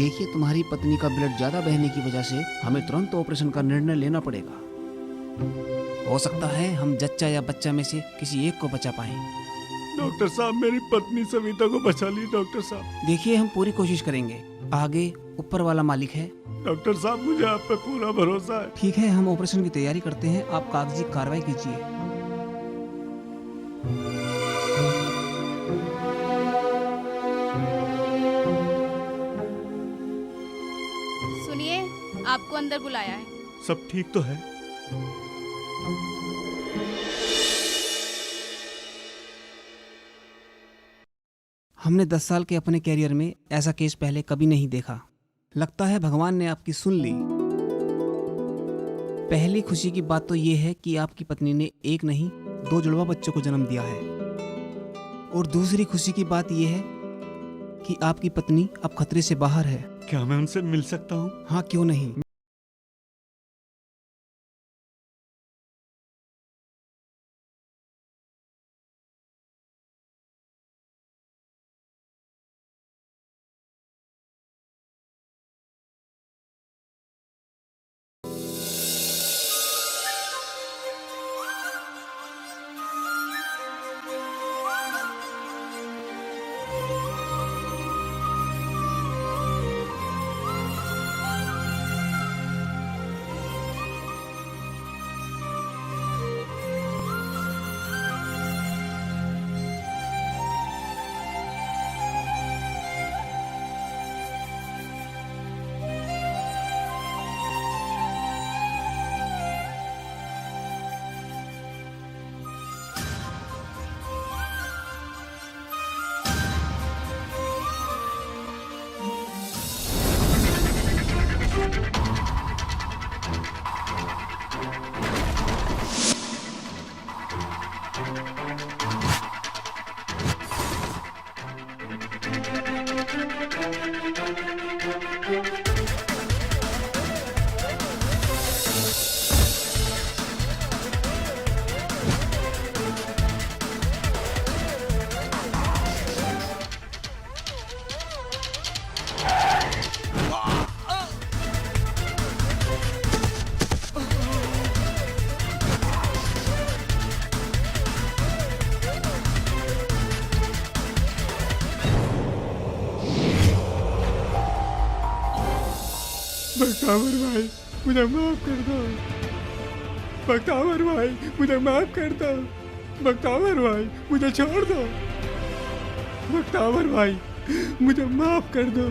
देखिए, तुम्हारी पत्नी का ब्लड ज्यादा बहने की वजह से हमें तुरंत ऑपरेशन का निर्णय लेना पड़ेगा। हो सकता है हम जच्चा या बच्चा में से किसी एक को बचा पाएं। डॉक्टर साहब, मेरी पत्नी सविता को बचा ली डॉक्टर साहब। देखिए, हम पूरी कोशिश करेंगे। आगे ऊपर वाला मालिक है। डॉक्टर साहब, मुझे आप पे पूरा भरोसा है। ठीक है, हम ऑपरेशन की तैयारी करते हैं। आप कागजी कार्रवाई कीजिए। सुनिए, आपको अंदर बुलाया है। सब ठीक तो है? हमने 10 साल के अपने कैरियर में ऐसा केस पहले कभी नहीं देखा। लगता है भगवान ने आपकी सुन ली। पहली खुशी की बात तो ये है कि आपकी पत्नी ने एक नहीं 2 जुड़वा बच्चों को जन्म दिया है। और दूसरी खुशी की बात यह है कि आपकी पत्नी अब खतरे से बाहर है। क्या मैं उनसे मिल सकता हूँ? हाँ, क्यों नहीं। बख्तावर भाई, मुझे माफ कर दो। बख्तावर भाई, मुझे माफ कर दो। बख्तावर भाई, मुझे छोड़ दो। बख्तावर भाई, मुझे माफ कर दो।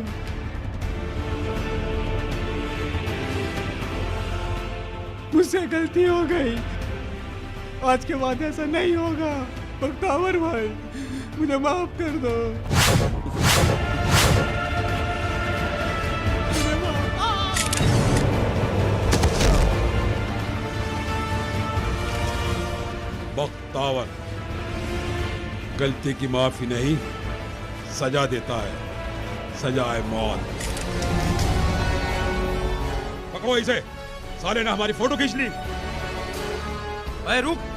मुझसे गलती हो गई। आज के बाद ऐसा नहीं होगा। बख्तावर भाई, मुझे माफ कर दो। बख्तावर गलती की माफी नहीं, सजा देता है। सजा है मौत। पकड़ो इसे। साले ने हमारी फोटो खींच ली। अरे रुक।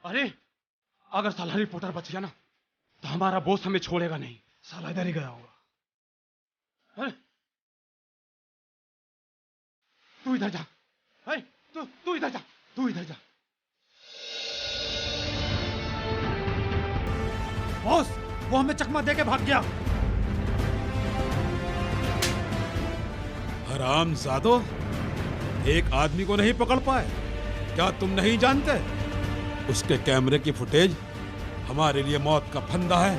अरे अगर साला रिपोर्टर बच गया ना तो हमारा बॉस हमें छोड़ेगा नहीं। साला इधर ही गया होगा। अरे तू इधर जा। अरे तू इधर जा। तू इधर जा। बॉस, वो हमें चकमा दे के भाग गया। हरामजादो, एक आदमी को नहीं पकड़ पाए? क्या तुम नहीं जानते? उसके कैमरे की फुटेज हमारे लिए मौत का फंदा है।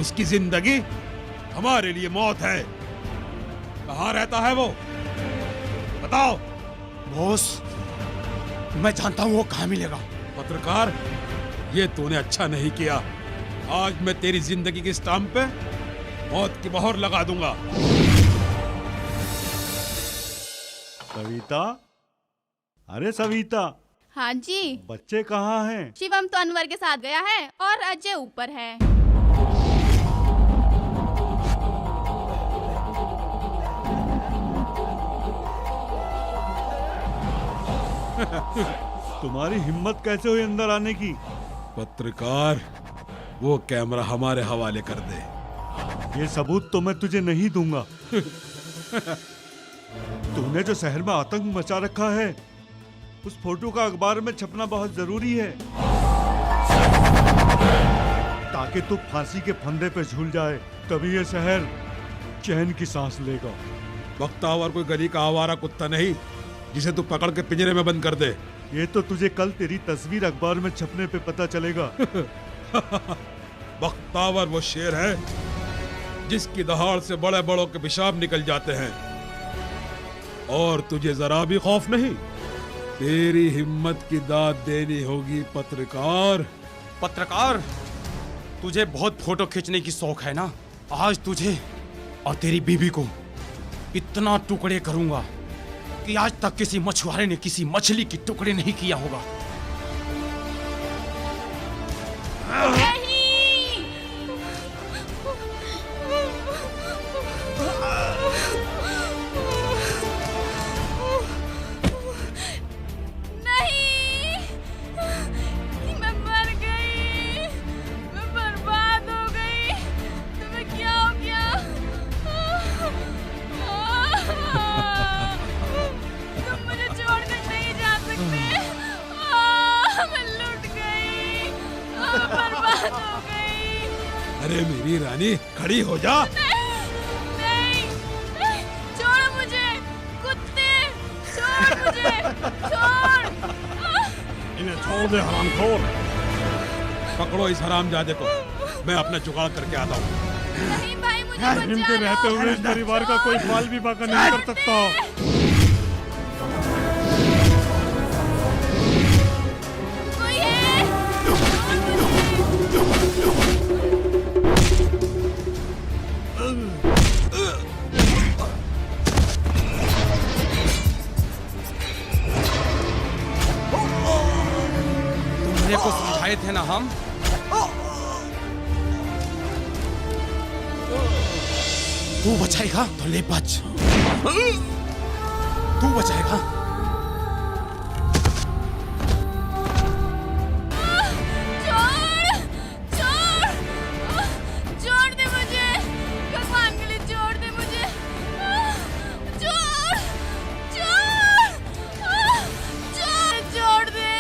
उसकी जिंदगी हमारे लिए मौत है। कहाँ रहता है वो? बताओ। बॉस, मैं जानता हूं वो कहां मिलेगा। पत्रकार, ये तूने अच्छा नहीं किया। आज मैं तेरी जिंदगी की स्टाम्प पे मौत की मोहर लगा दूंगा। सविता, अरे सविता, हाँ जी। बच्चे कहाँ हैं? शिवम तो अनवर के साथ गया है और अजय ऊपर है। तुम्हारी हिम्मत कैसे हुई अंदर आने की? पत्रकार, वो कैमरा हमारे हवाले कर दे। ये सबूत तो मैं तुझे नहीं दूंगा। तूने जो शहर में आतंक मचा रखा है, उस फोटो का अखबार में छपना बहुत जरूरी है, ताकि तू फांसी के फंदे पे झूल जाए। तभी ये शहर चैन की सांस लेगा। बख्तावर कोई गली का आवारा कुत्ता नहीं जिसे तू पकड़ के पिंजरे में बंद कर दे। ये तो तुझे कल तेरी तस्वीर अखबार में छपने पे पता चलेगा। बख्तावर वो शेर है जिसकी दहाड़ से बड़े बड़ों के पेशाब निकल जाते हैं। और तुझे जरा भी खौफ नहीं? तेरी हिम्मत की दाद देनी होगी पत्रकार। पत्रकार, तुझे बहुत फोटो खींचने की शौक है ना? आज तुझे और तेरी बीवी को इतना टुकड़े करूंगा कि आज तक किसी मछुआरे ने किसी मछली की टुकड़े नहीं किया होगा। अरे मेरी रानी, खड़ी हो जा। नहीं, छोड़ मुझे, कुत्ते, छोड़ मुझे, छोड़। इन्हें छोड़ दे हरामखोर। पकड़ो इस हरामजादे को, मैं अपना जुगाड़ करके आता हूँ। नहीं भाई, मुझे बचा लो। इनके रहते हुए इस परिवार का कोई बाल भी बाका नहीं कर सकता। कोई है? तुमने को समझाए थे ना हम? तू बचाएगा तो ले बच। तू बचाएगा। छोड़ दे मुझे, भगवान के लिए छोड़ दे मुझे। छोड़ दे।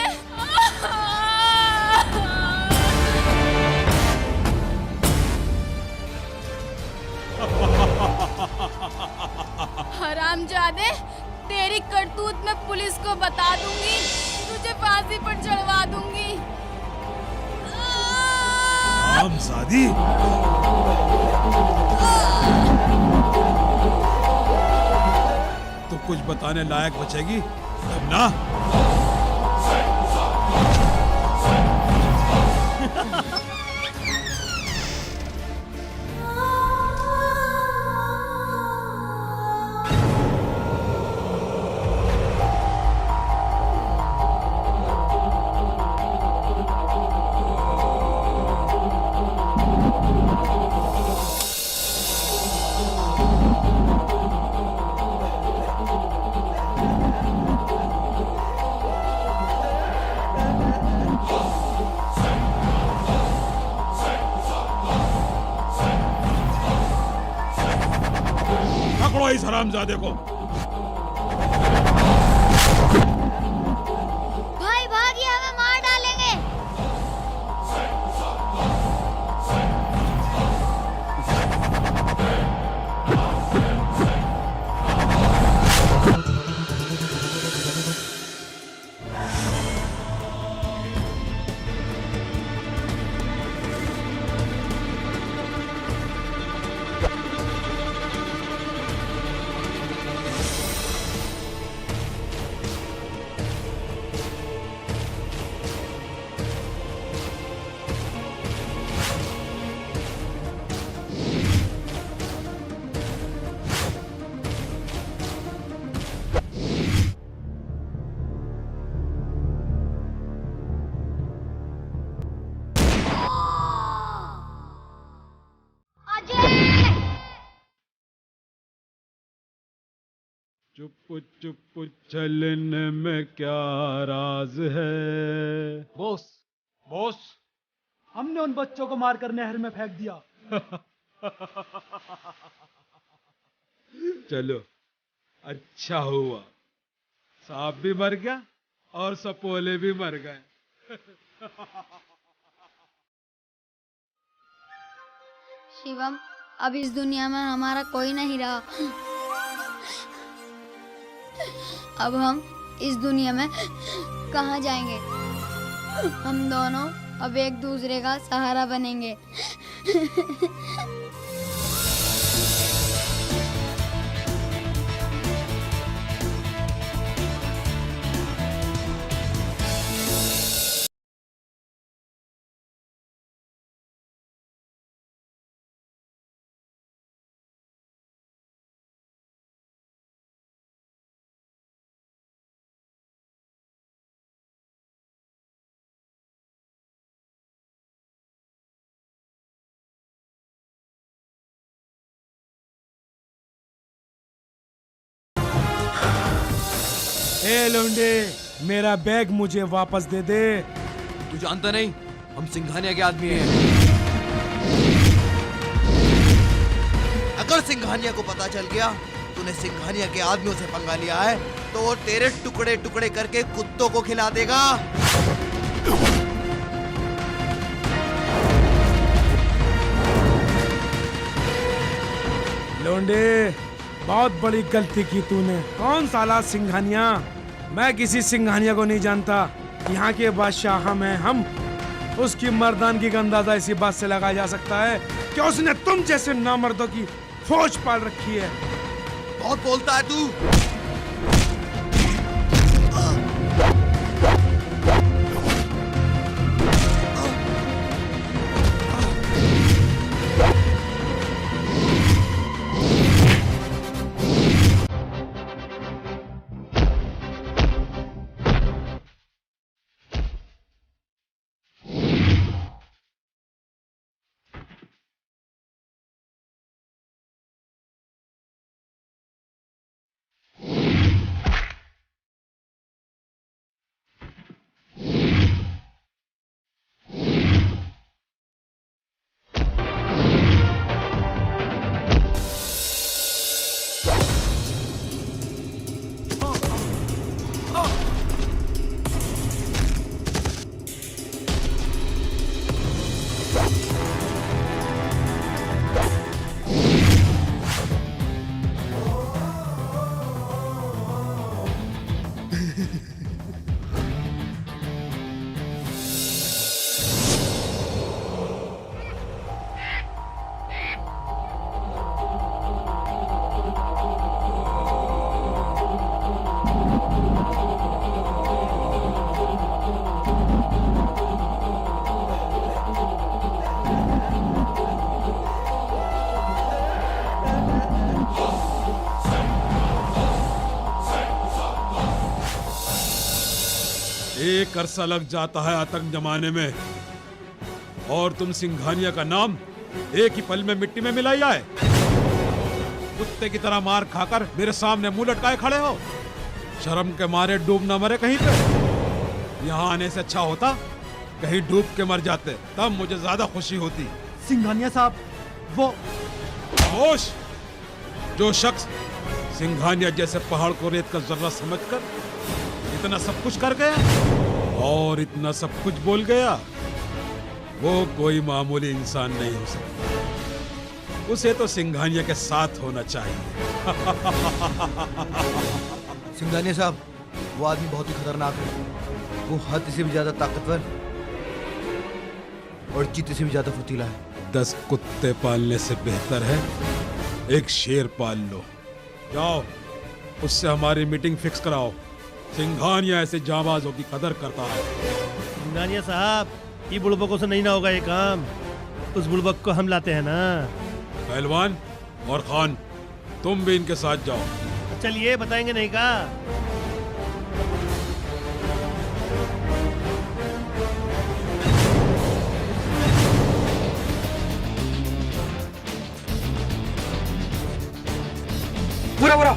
हरामजादे, तेरी करतूत मैं पुलिस को बता दूंगी, तुझे फांसी पर चढ़वा दूंगी। हरामजादी। तो कुछ बताने लायक बचेगी तब ना। पकड़ो इस हरामजादे को। भाई भागिए, हमें मार डालेंगे। चुप चुप चलने में क्या राज है। बॉस बॉस, हमने उन बच्चों को मारकर नहर में फेंक दिया। चलो, अच्छा हुआ, सांप भी मर गया और सपोले भी मर गए। शिवम, अब इस दुनिया में हमारा कोई नहीं रहा। अब हम इस दुनिया में कहाँ जाएंगे? हम दोनों अब एक दूसरे का सहारा बनेंगे। ए लौंडे, मेरा बैग मुझे वापस दे दे। तू जानता नहीं, हम सिंघानिया के आदमी हैं। अगर सिंघानिया को पता चल गया तूने सिंघानिया के आदमियों से पंगा लिया है तो वो तेरे टुकड़े टुकड़े करके कुत्तों को खिला देगा। लौंडे, बहुत बड़ी गलती की तूने। कौन साला सिंघानिया? मैं किसी सिंघानिया को नहीं जानता। यहाँ के बादशाह हम हैं, हम। उसकी मर्दानगी का अंदाजा इसी बात से लगाया जा सकता है कि उसने तुम जैसे नामर्दों की फौज पाल रखी है। बहुत बोलता है तू। एक अरसा लग जाता है आतंक जमाने में और तुम सिंघानिया का नाम एक ही पल में मिट्टी में मिलाई आए। कुत्ते की तरह मार खाकर मेरे सामने मुंह लटकाए खड़े हो। शर्म के मारे डूब न मरे कहीं पे। यहाँ आने से अच्छा होता कहीं डूब के मर जाते, तब मुझे ज्यादा खुशी होती। सिंघानिया साहब, वो होश! जो शख्स सिंघानिया जैसे पहाड़ को रेत का जर्रा समझकर इतना सब कुछ कर गया और इतना सब कुछ बोल गया, वो कोई मामूली इंसान नहीं हो सकता। उसे तो सिंघानिया के साथ होना चाहिए। सिंघानिया साहब, वो आदमी बहुत ही खतरनाक है। वो हद से भी ज्यादा ताकतवर और चीते से भी ज्यादा फुर्तीला है। 10 कुत्ते पालने से बेहतर है एक शेर पाल लो। जाओ, उससे हमारी मीटिंग फिक्स कराओ। सिंघानिया ऐसे जाबाजों की कदर करता है। सिंघानिया साहब, ये बुड़बकों से नहीं ना होगा ये काम। उस बुड़बक को हम लाते हैं ना। पहलवान और खान, तुम भी इनके साथ जाओ। चलिए, बताएंगे नहीं का। पूरा पूरा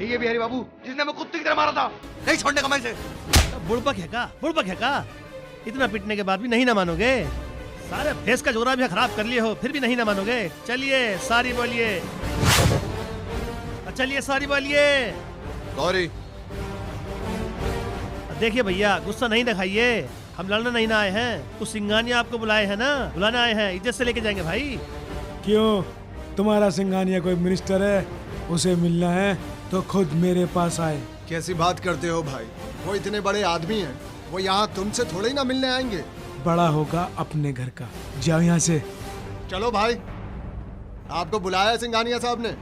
ये बिहारी बाबू जिसने मैं कुत्ते की तरह मारा था, नहीं छोड़ने का मैं इसे। बुड़बक है का? इतना पिटने के बाद भी नहीं ना मानोगे? सारे फेस का जोरा भी खराब कर लिए हो, फिर भी नहीं ना मानोगे? चलिए सारी बोलिए, चलिए सारी बोलिए। सॉरी। देखिए भैया, गुस्सा नहीं दिखाइए, हम लड़ने नहीं ना आए हैं। उस सिंघानिया आपको बुलाए हैं ना, बुलाने आए हैं, इज्जत से लेके जाएंगे भाई। क्यों, तुम्हारा सिंघानिया कोई मिनिस्टर है? उसे मिलना है तो खुद मेरे पास आए। कैसी बात करते हो भाई? वो इतने बड़े आदमी हैं, वो यहाँ तुमसे थोड़े ही ना मिलने आएंगे। बड़ा होगा अपने घर का, जाओ यहाँ से। चलो भाई, आपको बुलाया सिंघानिया साहब ने।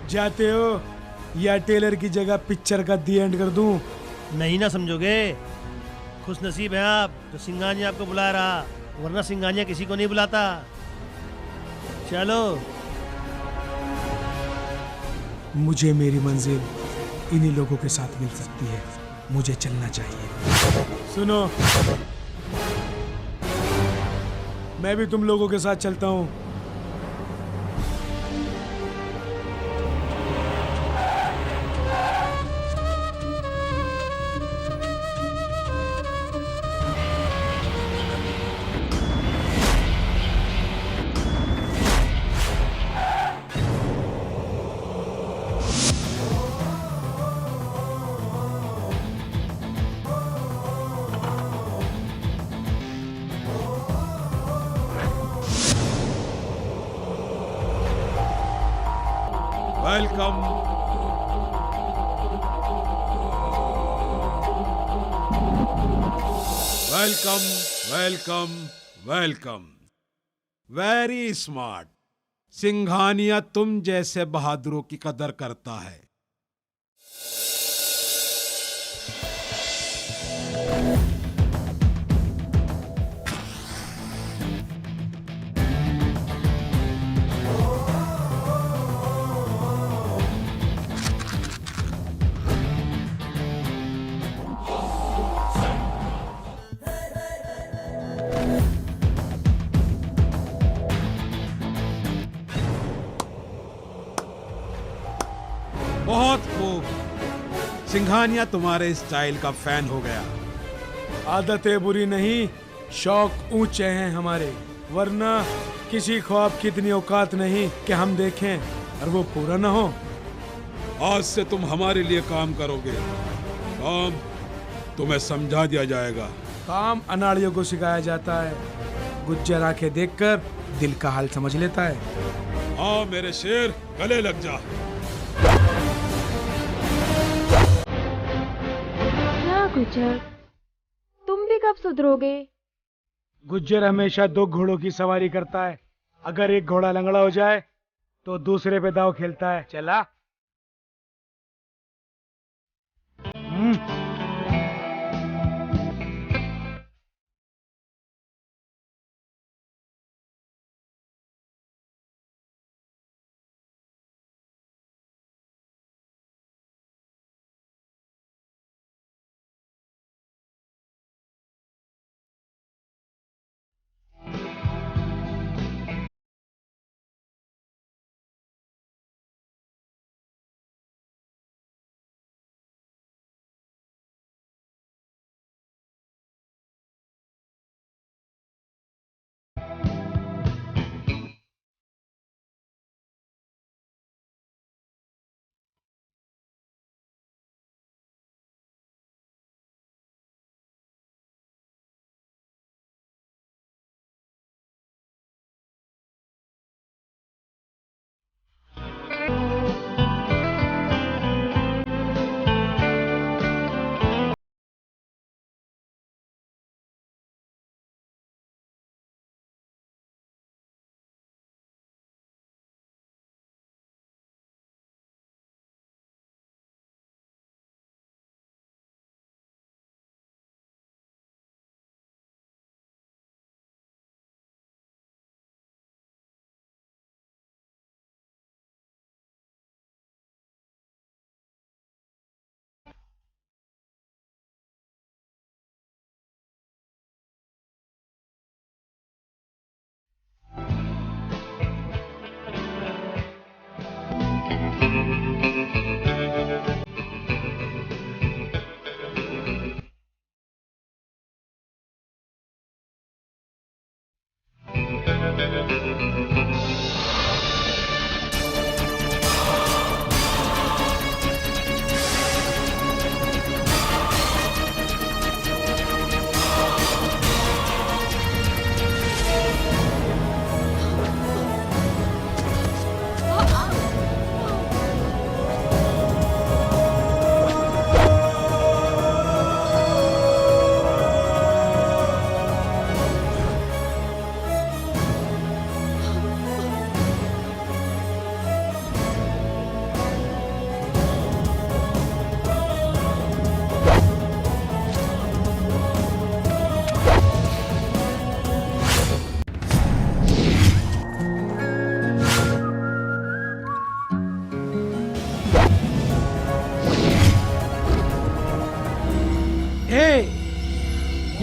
जाते हो या टेलर की जगह पिक्चर का दी एंड कर दूं? नहीं ना समझोगे? खुश नसीब है आप तो सिंघानिया आपको बुला रहा, वरना सिंघानिया किसी को नहीं बुलाता। चलो। मुझे मेरी मंजिल इन्हीं लोगों के साथ मिल सकती है, मुझे चलना चाहिए। सुनो, मैं भी तुम लोगों के साथ चलता हूँ। Welcome. Welcome welcome welcome. Very smart. Singhania तुम जैसे बहादुरों की कदर करता है। बहुत खूब, सिंघानिया तुम्हारे स्टाइल का फैन हो गया। आदतें बुरी नहीं, शौक ऊंचे हैं हमारे, वरना किसी ख्वाब की इतनी औकात नहीं कि हम देखें और वो पूरा ना हो। आज से तुम हमारे लिए काम करोगे। काम तुम्हें समझा दिया जाएगा। काम अनाड़ियों को सिखाया जाता है, गुज्जर आंखें देखकर दिल का हाल समझ लेता है। हाँ मेरे शेर, गले लग जा। गुज्जर, तुम भी कब सुधरोगे? गुज्जर हमेशा दो घोड़ों की सवारी करता है, अगर एक घोड़ा लंगड़ा हो जाए तो दूसरे पे दाव खेलता है। चला।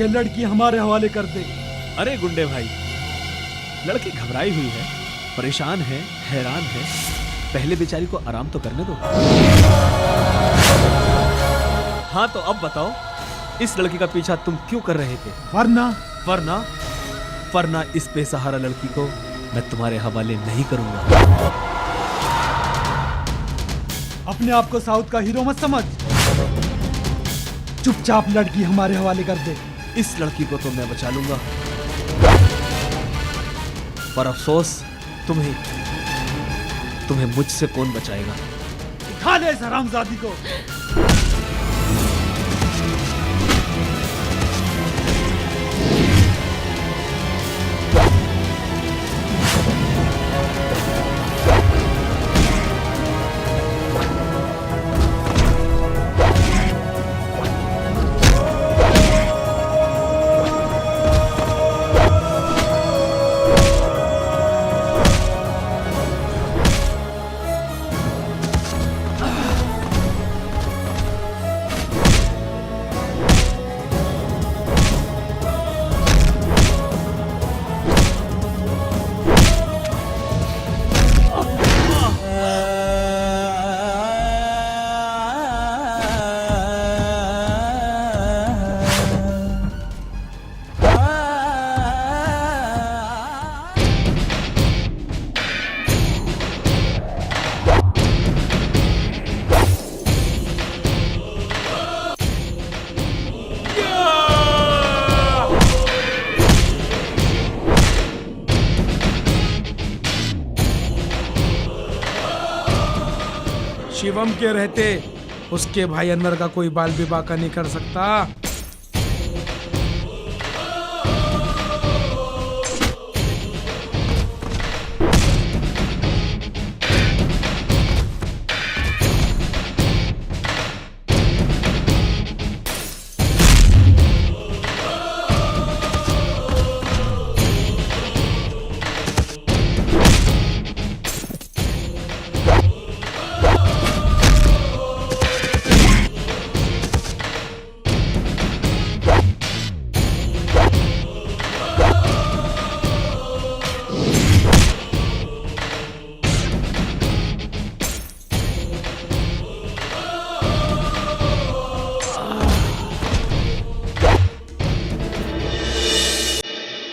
ये लड़की हमारे हवाले कर दे। अरे गुंडे भाई, लड़की घबराई हुई है, परेशान है, हैरान है, पहले बेचारी को आराम तो करने दो। हाँ तो अब बताओ, इस लड़की का पीछा तुम क्यों कर रहे थे? वरना इस बेसहारा लड़की को मैं तुम्हारे हवाले नहीं करूंगा। अपने आप को साउथ का हीरो मत समझ, चुपचाप लड़की हमारे हवाले कर दे। इस लड़की को तो मैं बचा लूंगा, पर अफसोस तुम्हें मुझसे कौन बचाएगा? खा ले इस हरामजादी को। शिवम के रहते उसके भाई अनवर का कोई बाल विवाह का नहीं कर सकता।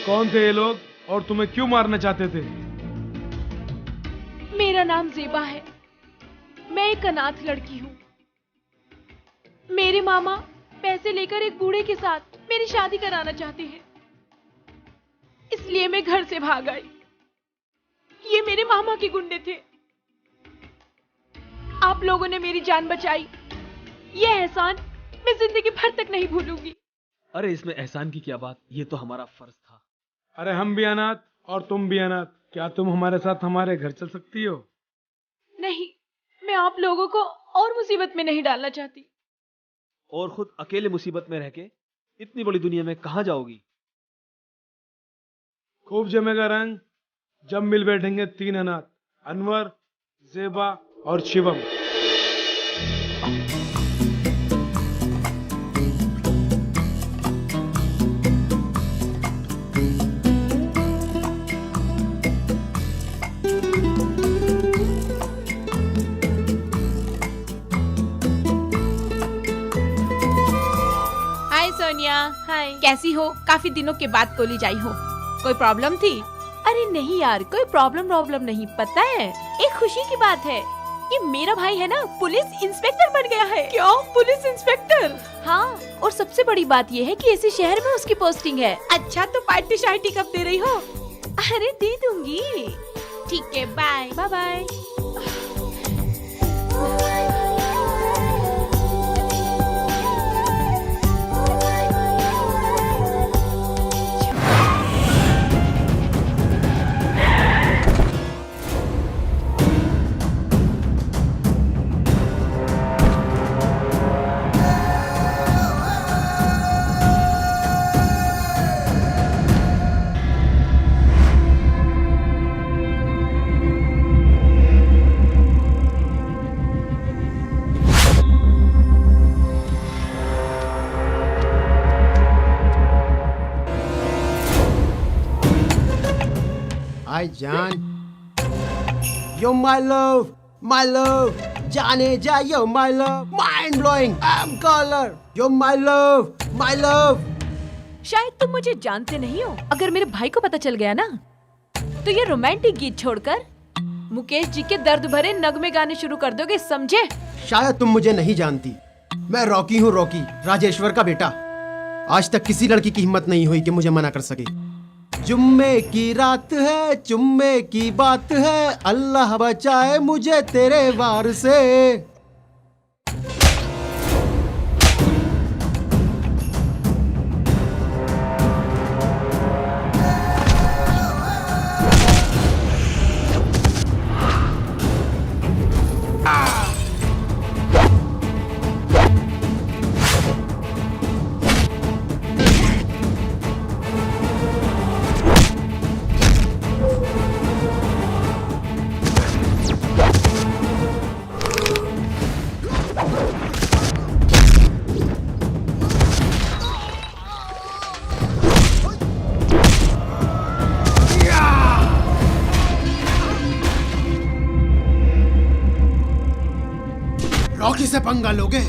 कौन थे ये लोग और तुम्हें क्यों मारना चाहते थे? मेरा नाम जेबा है, मैं एक अनाथ लड़की हूँ। मेरे मामा पैसे लेकर एक बूढ़े के साथ मेरी शादी कराना चाहते हैं, इसलिए मैं घर से भाग आई। ये मेरे मामा के गुंडे थे। आप लोगों ने मेरी जान बचाई, ये एहसान मैं जिंदगी भर तक नहीं भूलूंगी। अरे इसमें एहसान की क्या बात, ये तो हमारा फर्ज था। अरे हम भी अनाथ और तुम भी अनाथ, क्या तुम हमारे साथ हमारे घर चल सकती हो? नहीं, मैं आप लोगों को और मुसीबत में नहीं डालना चाहती। और खुद अकेले मुसीबत में रह के इतनी बड़ी दुनिया में कहां जाओगी? खूब जमेगा रंग जब मिल बैठेंगे तीन अनाथ, अनवर, जेबा और शिवम। हाय, कैसी हो? काफी दिनों के बाद कॉलेज आई हो, कोई प्रॉब्लम थी? अरे नहीं यार, कोई प्रॉब्लम नहीं। पता है, एक खुशी की बात है कि मेरा भाई है ना पुलिस इंस्पेक्टर बन गया है। क्यों? Police inspector? हाँ, और सबसे बड़ी बात ये है कि इसी शहर में उसकी पोस्टिंग है। अच्छा, तो पार्टी शार्टी कब दे रही हो? अरे दे दूंगी। ठीक है, बाय बाय बाय। भाईजान। यो माय लव जाने जा, yo my love, mind blowing, I am collar, yo my love. शायद तुम मुझे जानते नहीं हो। अगर मेरे भाई को पता चल गया ना तो ये रोमांटिक गीत छोड़कर मुकेश जी के दर्द भरे नगमे गाने शुरू कर दोगे, समझे? शायद तुम मुझे नहीं जानती, मैं रॉकी हूँ, रॉकी, राजेश्वर का बेटा। आज तक किसी लड़की की हिम्मत नहीं हुई कि मुझे मना कर सके। जुम्मे की रात है, चुम्मे की बात है, अल्लाह बचाए मुझे तेरे वार से। रॉकी से पंगा लोगे?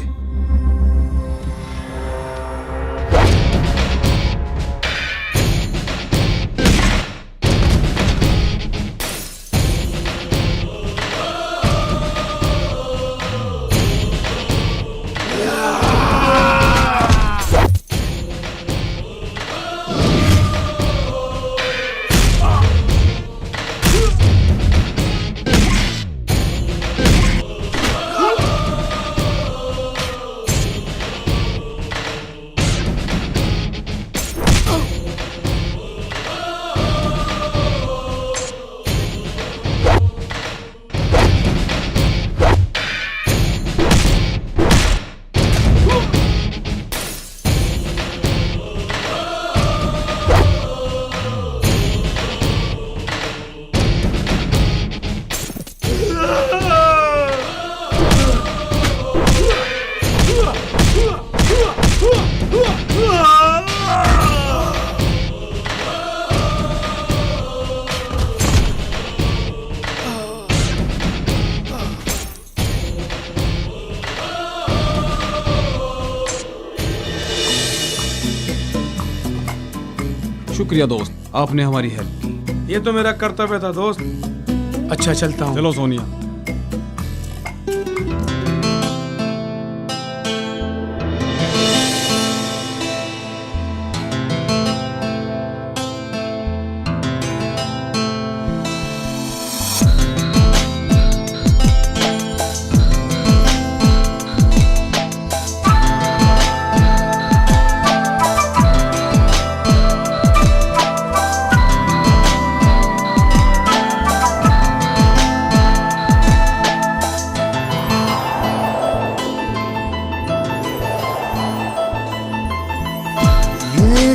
शुक्रिया दोस्त, आपने हमारी हेल्प की। ये तो मेरा कर्तव्य था दोस्त। अच्छा चलता हूँ। चलो सोनिया।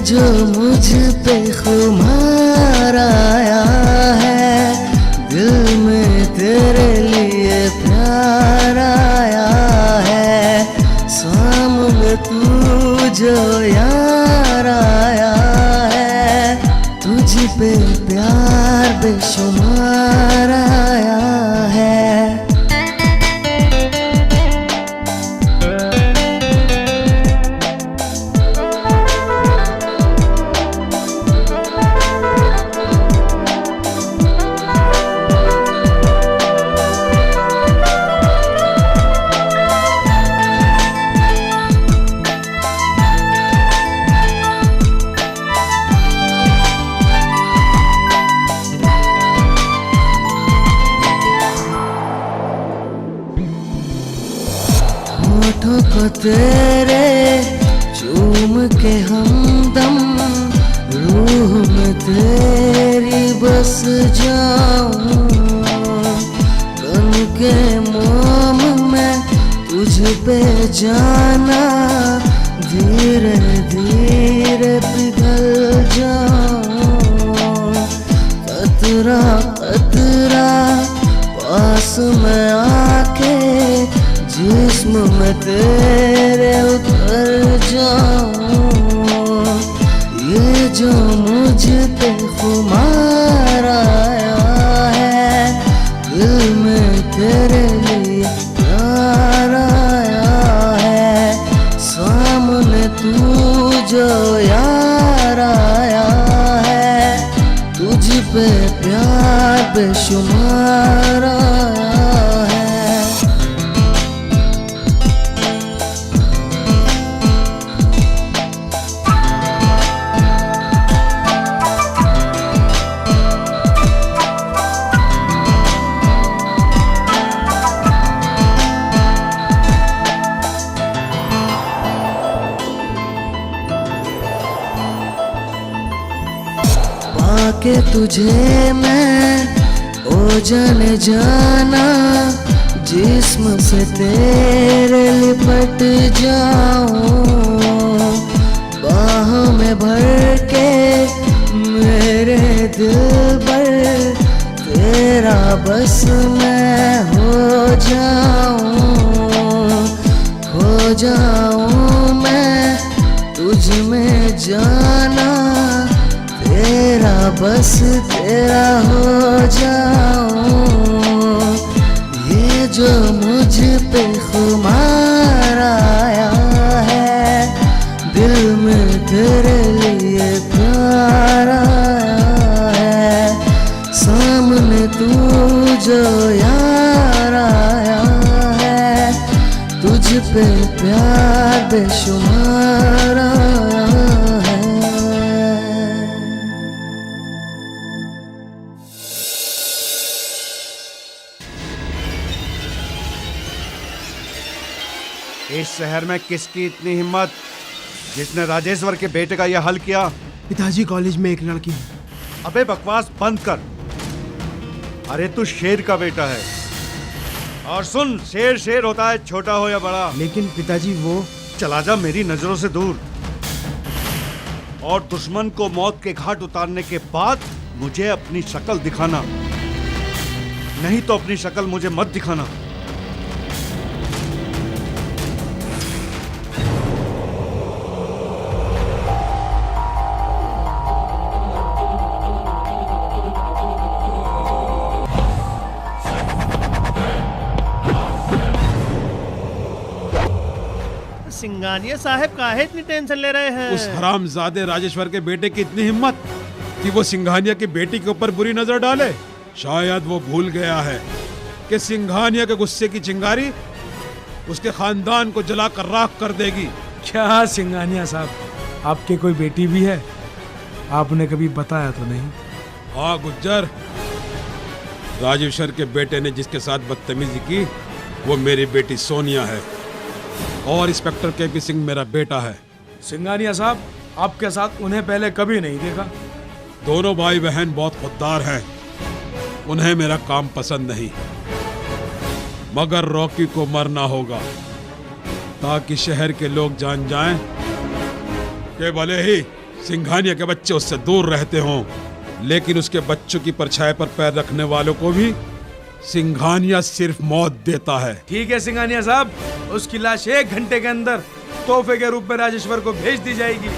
जो मुझ पे खुमार आया है, दिल में तेरे लिए प्यार आया है, सामने तू जो यार आया है, तुझ पे प्यार बेशुमार आया है। होठों को तेरे चूम के हमदम, रूह में तेरी बस जाऊं, तन के मोम में तुझ पे जाना, धीरे धीरे पिघल जाऊं, कतरा कतरा पास में आके जिस्म में तेरे उतर जाऊं, ये जो मुझ पे खुमार आया बेशुमार आया है। पाके तुझे मैं ओ जाने जाना, जिस्म से तेरे लिपट जाऊं, बाहों में भर के मेरे दिल पर तेरा बस मैं हो जाऊं मैं तुझ में जाना, तेरा बस तेरा हो जाऊं। ये जो मुझ पे खुमार आया है, दिल में तेरे लिए प्यार आया है। सामने तू जो यार आया है, तुझ पे प्यार बेशुमार आया है। इस शहर में किसकी इतनी हिम्मत जिसने राजेश्वर के बेटे का यह हल किया? पिताजी, कॉलेज में एक लड़की है। अबे बकवास बंद कर। अरे तू शेर का बेटा है, और सुन, शेर शेर होता है, छोटा हो या बड़ा। लेकिन पिताजी वो... चला जा मेरी नजरों से दूर, और दुश्मन को मौत के घाट उतारने के बाद मुझे अपनी शक्ल दिखाना, नहीं तो अपनी शक्ल मुझे मत दिखाना। सिंघानिया साहब काहे इतनी टेंशन ले रहे हैं? उस हरामजादे राजेश्वर के बेटे की इतनी हिम्मत कि वो सिंघानिया की बेटी के ऊपर बुरी नजर डाले। शायद वो भूल गया है कि सिंघानिया के गुस्से की चिंगारी उसके खानदान को जलाकर राख कर देगी। क्या सिंघानिया साहब, आपके कोई बेटी भी है? आपने कभी बताया तो नहीं। हाँ गुज्जर, राजेश्वर के बेटे ने जिसके साथ बदतमीजी की वो मेरी बेटी सोनिया है, और इंस्पेक्टर केपी सिंह मेरा बेटा है। सिंघानिया साहब, आपके साथ उन्हें पहले कभी नहीं देखा। दोनों भाई बहन बहुत खुददार हैं, उन्हें मेरा काम पसंद नहीं, मगर रॉकी को मरना होगा ताकि शहर के लोग जान जाएं कि भले ही सिंघानिया के बच्चे उससे दूर रहते हों, लेकिन उसके बच्चों की परछाई पर पैर रखने वालों को भी सिंघानिया सिर्फ मौत देता है। ठीक है सिंघानिया साहब, उसकी लाश 1 घंटे के अंदर तोहफे के रूप में राजेश्वर को भेज दी जाएगी।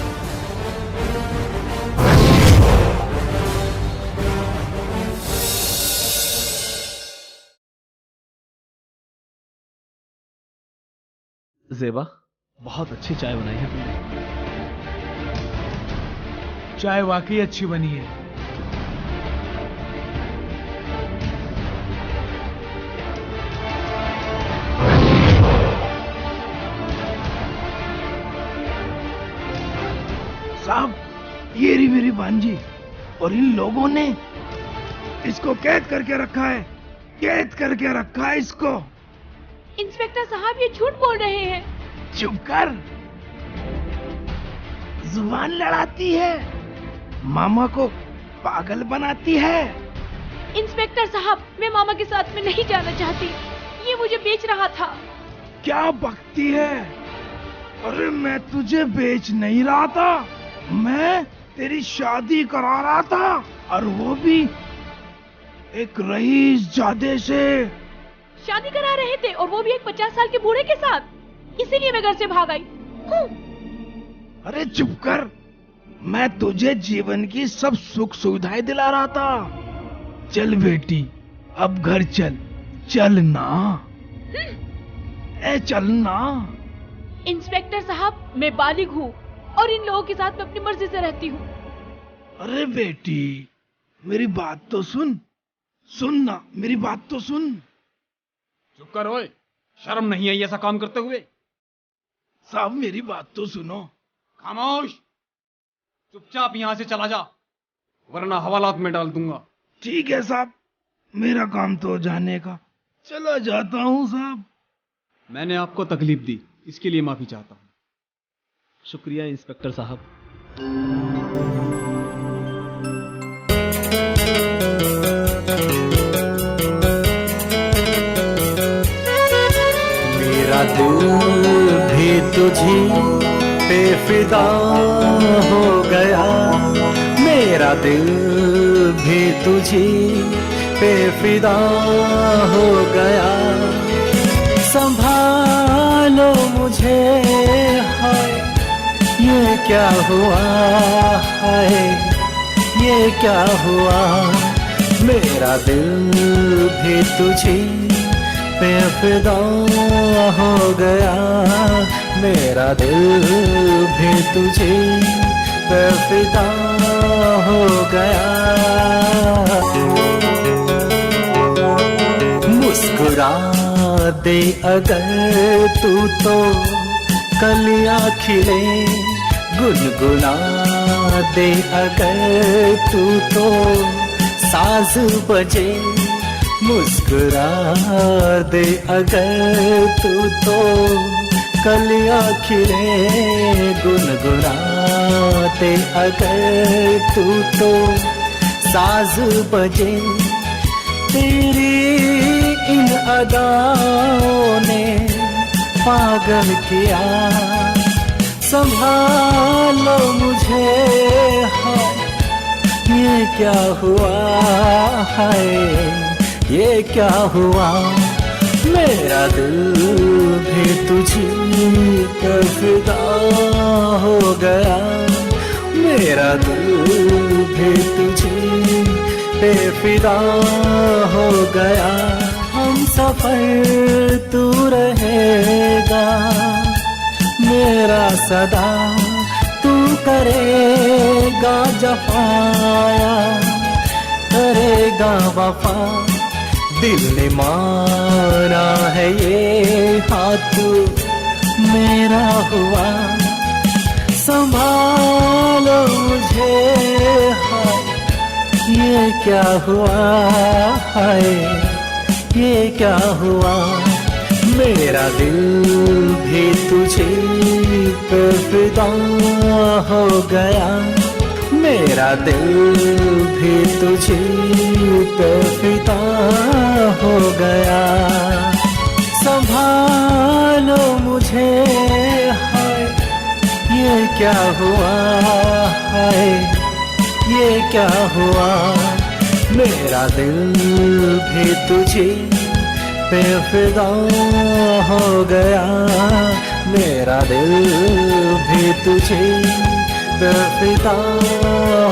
ज़ेबा, बहुत अच्छी चाय बनाई है तुमने। चाय वाकई अच्छी बनी है। साहब, ये रही मेरी भांजी, और इन लोगों ने इसको कैद करके रखा है, कैद करके रखा है इसको। इंस्पेक्टर साहब, ये झूठ बोल रहे हैं। चुप कर, जुबान लड़ाती है, मामा को पागल बनाती है। इंस्पेक्टर साहब, मैं मामा के साथ में नहीं जाना चाहती, ये मुझे बेच रहा था। क्या बकती है? अरे मैं तुझे बेच नहीं रहा था, मैं तेरी शादी करा रहा था, और वो भी एक रईस जादे से। शादी करा रहे थे, और वो भी एक 50 साल के बूढ़े के साथ, इसीलिए मैं घर से भाग आई। अरे चुप कर, मैं तुझे जीवन की सब सुख सुविधाएं दिला रहा था। चल बेटी, अब घर चल, चल ना, चल ना। इंस्पेक्टर साहब, मैं बालिग हूँ और इन लोगों के साथ मैं अपनी मर्जी से रहती हूँ। अरे बेटी, मेरी बात तो सुन, सुन ना, मेरी बात तो सुन। चुप कर ओए, शर्म नहीं आई ऐसा काम करते हुए? साहब मेरी बात तो सुनो। खामोश, चुपचाप यहां से चला जा, वरना हवालात में डाल दूंगा। ठीक है साहब, मेरा काम तो जाने का, चला जाता हूँ साहब। मैंने आपको तकलीफ दी, इसके लिए माफी चाहता हूं। शुक्रिया इंस्पेक्टर साहब। मेरा दिल भी तुझी पे फिदा हो गया, मेरा दिल भी तुझी पे फिदा हो गया। संभालो मुझे, हाय ये क्या हुआ, हाय ये क्या हुआ। मेरा दिल भी तुझी पे फिदा हो गया, मेरा दिल भी तुझे पे फिदा हो गया। मुस्कुरा दे अगर तू तो कलियां खिले, गुनगुना दे अगर तू तो साज बजे। मुस्कुरा दे अगर तू तो कलियां खिले, गुनगुनाते अगर तू तो साज बजे। तेरी इन अदाओं ने पागल किया, संभालो मुझे, हाय ये क्या हुआ, हाय ये क्या हुआ। मेरा दिल भी तुझी पर फिदा हो गया, मेरा दिल भी तुझी पे फिदा हो गया। हम सफर तू रहेगा मेरा सदा, तू करेगा जफाया, करेगा वफा। दिल ने माना है ये हाथ मेरा हुआ, संभालो मुझे, हाय ये क्या हुआ, हाय ये क्या हुआ। मेरा दिल भी तुझे पे फिदा हो गया, मेरा दिल भी तुझे पे फिदा हो गया। संभालो मुझे, हाय ये क्या हुआ, हाय ये क्या हुआ। मेरा दिल भी तुझे पे फिदा हो गया, मेरा दिल भी तुझे पे फिदा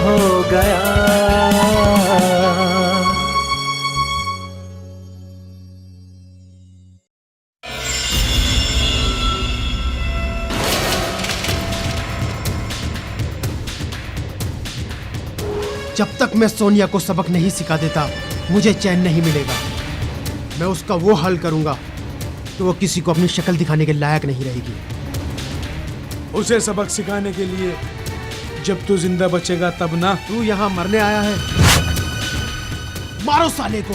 हो गया। जब तक मैं सोनिया को सबक नहीं सिखा देता मुझे चैन नहीं मिलेगा। मैं उसका वो हल करूंगा तो वो किसी को अपनी शक्ल दिखाने के लायक नहीं रहेगी। उसे सबक सिखाने के लिए जब तू जिंदा बचेगा तब ना। तू यहाँ मरने आया है, मारो साले को।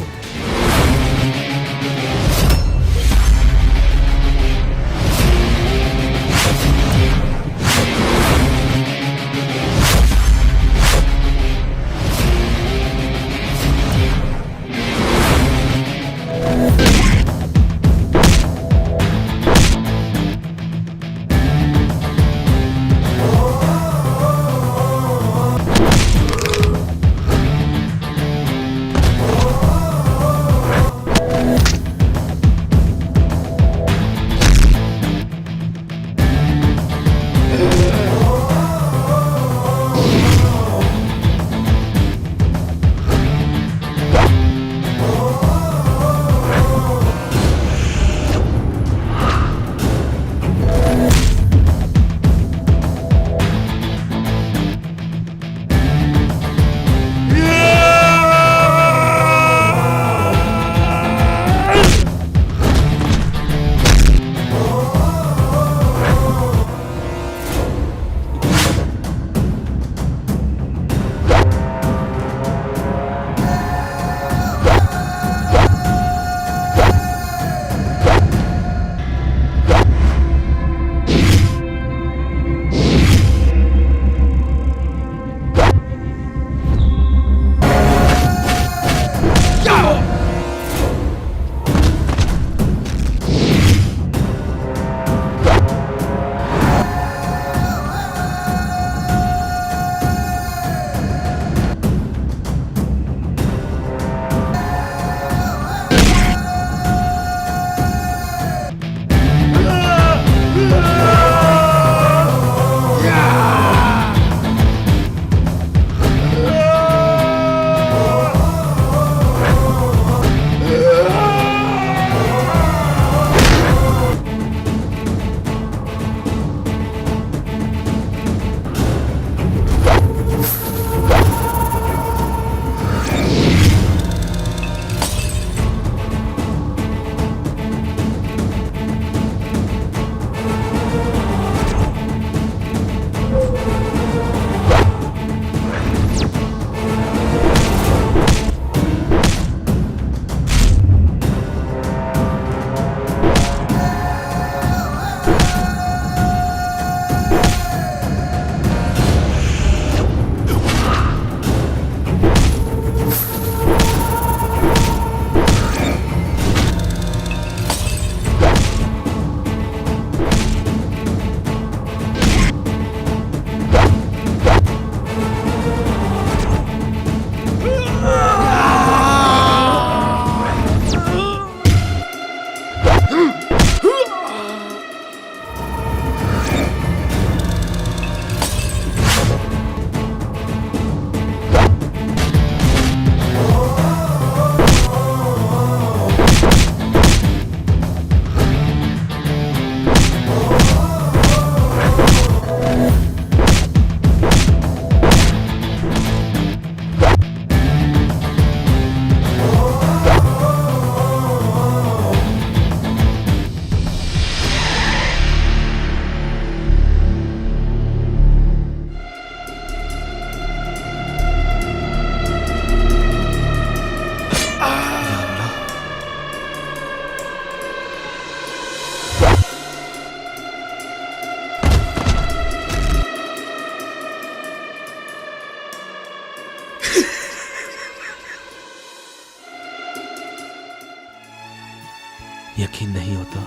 यकीन नहीं होता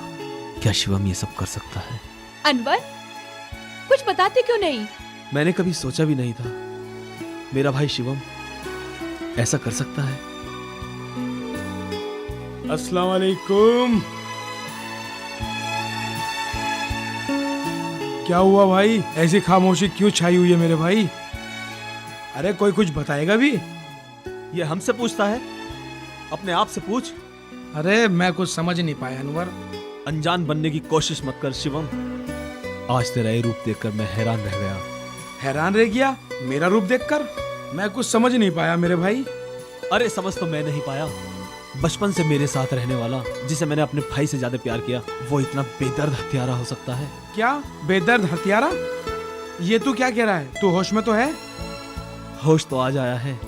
क्या शिवम ये सब कर सकता है। अनवर, कुछ बताते क्यों नहीं? मैंने कभी सोचा भी नहीं था मेरा भाई शिवम ऐसा कर सकता है। अस्सलाम वालेकुम। क्या हुआ भाई, ऐसी खामोशी क्यों छाई हुई है मेरे भाई? अरे कोई कुछ बताएगा भी? ये हमसे पूछता है, अपने आप से पूछ। अरे मैं कुछ समझ नहीं पाया अनवर। अनजान बनने की कोशिश मत कर शिवम। आज तेरा ये रूप देखकर मैं हैरान रह गया। हैरान रह गया मेरा रूप देखकर? मैं कुछ समझ नहीं पाया मेरे भाई। अरे समझ तो मैं नहीं पाया, बचपन से मेरे साथ रहने वाला, जिसे मैंने अपने भाई से ज्यादा प्यार किया, वो इतना बेदर्द हत्यारा हो सकता है? क्या बेदर्द हत्यारा? ये तू क्या कह रहा है? तू होश में तो है? होश तो आज आया है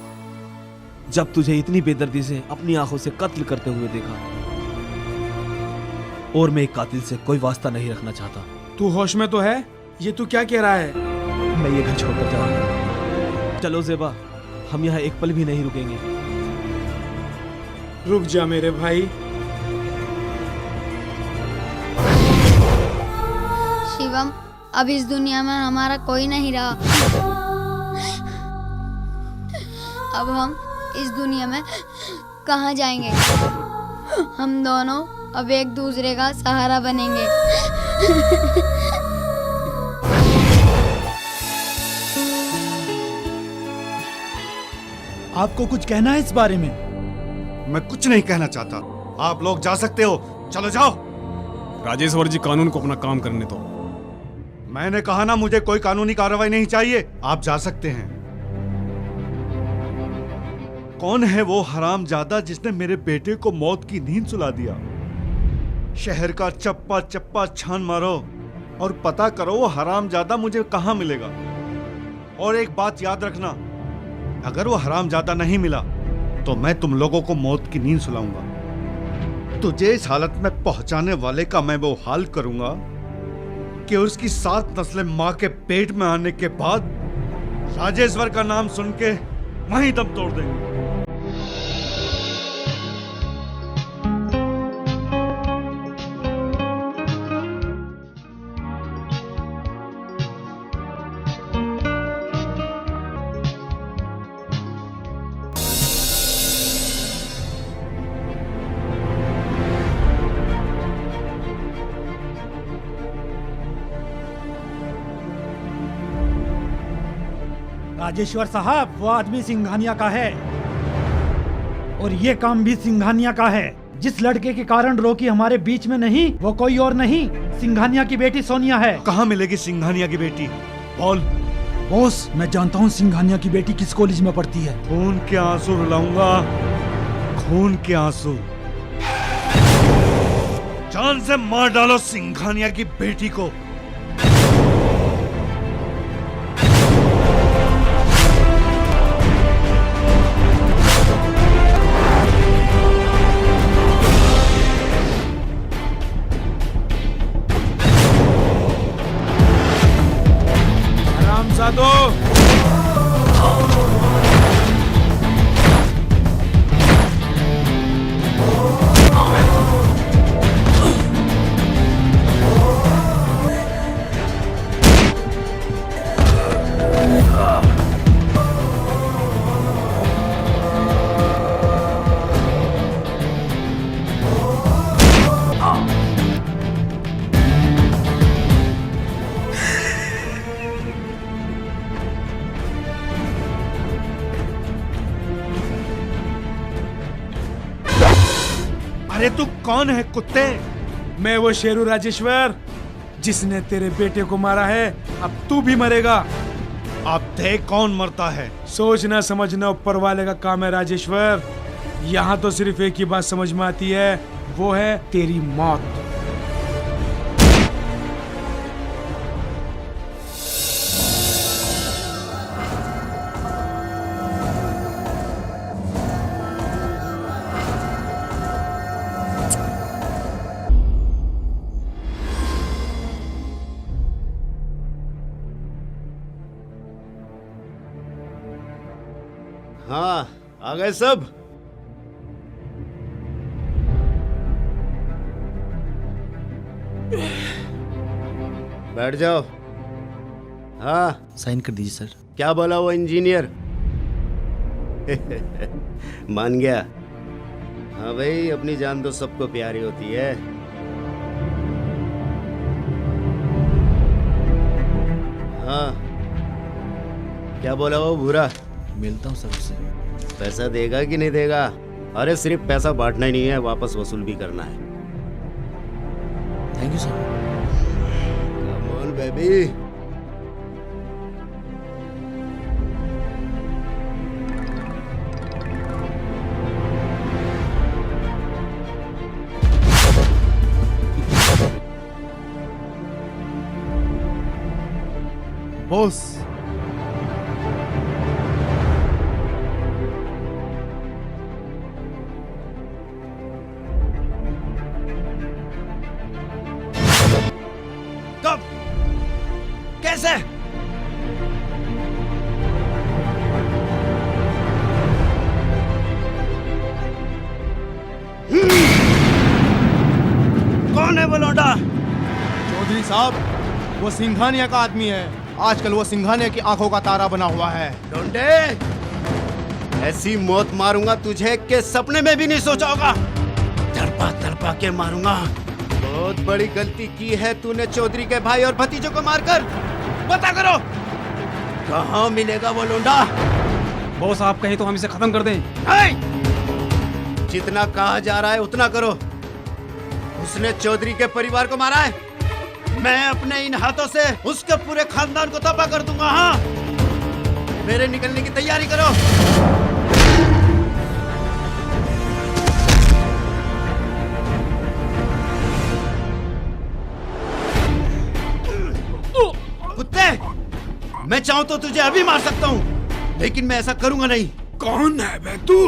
जब तुझे इतनी बेदर्दी से अपनी आंखों से कत्ल करते हुए देखा। और मैं एक कातिल से कोई वास्ता नहीं रखना चाहता। तू होश में तो है? ये तू क्या कह रहा है? मैं ये घर छोड़कर जा रहा हूँ। चलो ज़ेबा, हम यहाँ एक पल भी नहीं रुकेंगे। रुक जा मेरे भाई। शिवम, अब इस दुनिया में हमारा कोई नहीं रहा। अब हम इस दुनिया में कहाँ जाएंगे? हम दोनों अब एक दूसरे का सहारा बनेंगे। आपको कुछ कहना है इस बारे में? मैं कुछ नहीं कहना चाहता। आप लोग जा सकते हो, चलो जाओ। राजेश्वर जी, कानून को अपना काम करने दो। मैंने कहा ना, मुझे कोई कानूनी कार्रवाई नहीं चाहिए। आप जा सकते हैं। कौन है वो हरामजादा जिसने मेरे बेटे को मौत की नींद सुला दिया? शहर का चप्पा चप्पा छान मारो और पता करो वो हरामजादा मुझे कहां मिलेगा। और एक बात याद रखना, अगर वो हरामजादा नहीं मिला तो मैं तुम लोगों को मौत की नींद सुलाऊंगा। तुझे इस हालत में पहुंचाने वाले का मैं वो हाल करूंगा कि उसकी 7 नस्लें मां के पेट में आने के बाद राजेश्वर का नाम सुन के वहीं दम तोड़ देंगे। राजेश्वर साहब, वो आदमी सिंघानिया का है और ये काम भी सिंघानिया का है। जिस लड़के के कारण रॉकी हमारे बीच में नहीं, वो कोई और नहीं, सिंघानिया की बेटी सोनिया है। कहाँ मिलेगी सिंघानिया की बेटी? बोल। बॉस, मैं जानता हूँ सिंघानिया की बेटी किस कॉलेज में पढ़ती है। खून के आंसू रुलाऊंगा, खून के आंसू। जान से मार डालो सिंघानिया की बेटी को। दो। अरे तू कौन है कुत्ते? मैं वो शेरू राजेश्वर जिसने तेरे बेटे को मारा है। अब तू भी मरेगा। अब देख कौन मरता है। सोचना समझना ऊपर वाले का काम है राजेश्वर। यहाँ तो सिर्फ एक ही बात समझ में आती है, वो है तेरी मौत। हाँ, आ गए सब। बैठ जाओ। हाँ साइन कर दीजिए सर। क्या बोला वो इंजीनियर? मान गया। हाँ भाई, अपनी जान तो सबको प्यारी होती है। हाँ क्या बोला वो भूरा? मिलता हूँ सर उससे। पैसा देगा कि नहीं देगा? अरे सिर्फ पैसा बांटना ही नहीं है, वापस वसूल भी करना है। Thank you sir. Come on baby. Boss, कब? कैसे? कौन है वो लौंडा? चौधरी साहब, वो सिंघानिया का आदमी है। आजकल वो सिंघानिया की आंखों का तारा बना हुआ है। डोंडे, ऐसी मौत मारूंगा तुझे कि सपने में भी नहीं सोचा होगा। तड़पा तड़पा के मारूंगा। बहुत बड़ी गलती की है तूने चौधरी के भाई और भतीजों को मारकर। बता करो, कहाँ मिलेगा वो लोंडा? बॉस आप कहें तो हम इसे खत्म कर दें। जितना कहा जा रहा है उतना करो। उसने चौधरी के परिवार को मारा है। मैं अपने इन हाथों से उसके पूरे खानदान को तबाह कर दूंगा। हाँ, मेरे निकलने की तैयारी करो। कुत्ते, मैं चाहूं तो तुझे अभी मार सकता हूं, लेकिन मैं ऐसा करूंगा नहीं। कौन है बे तू?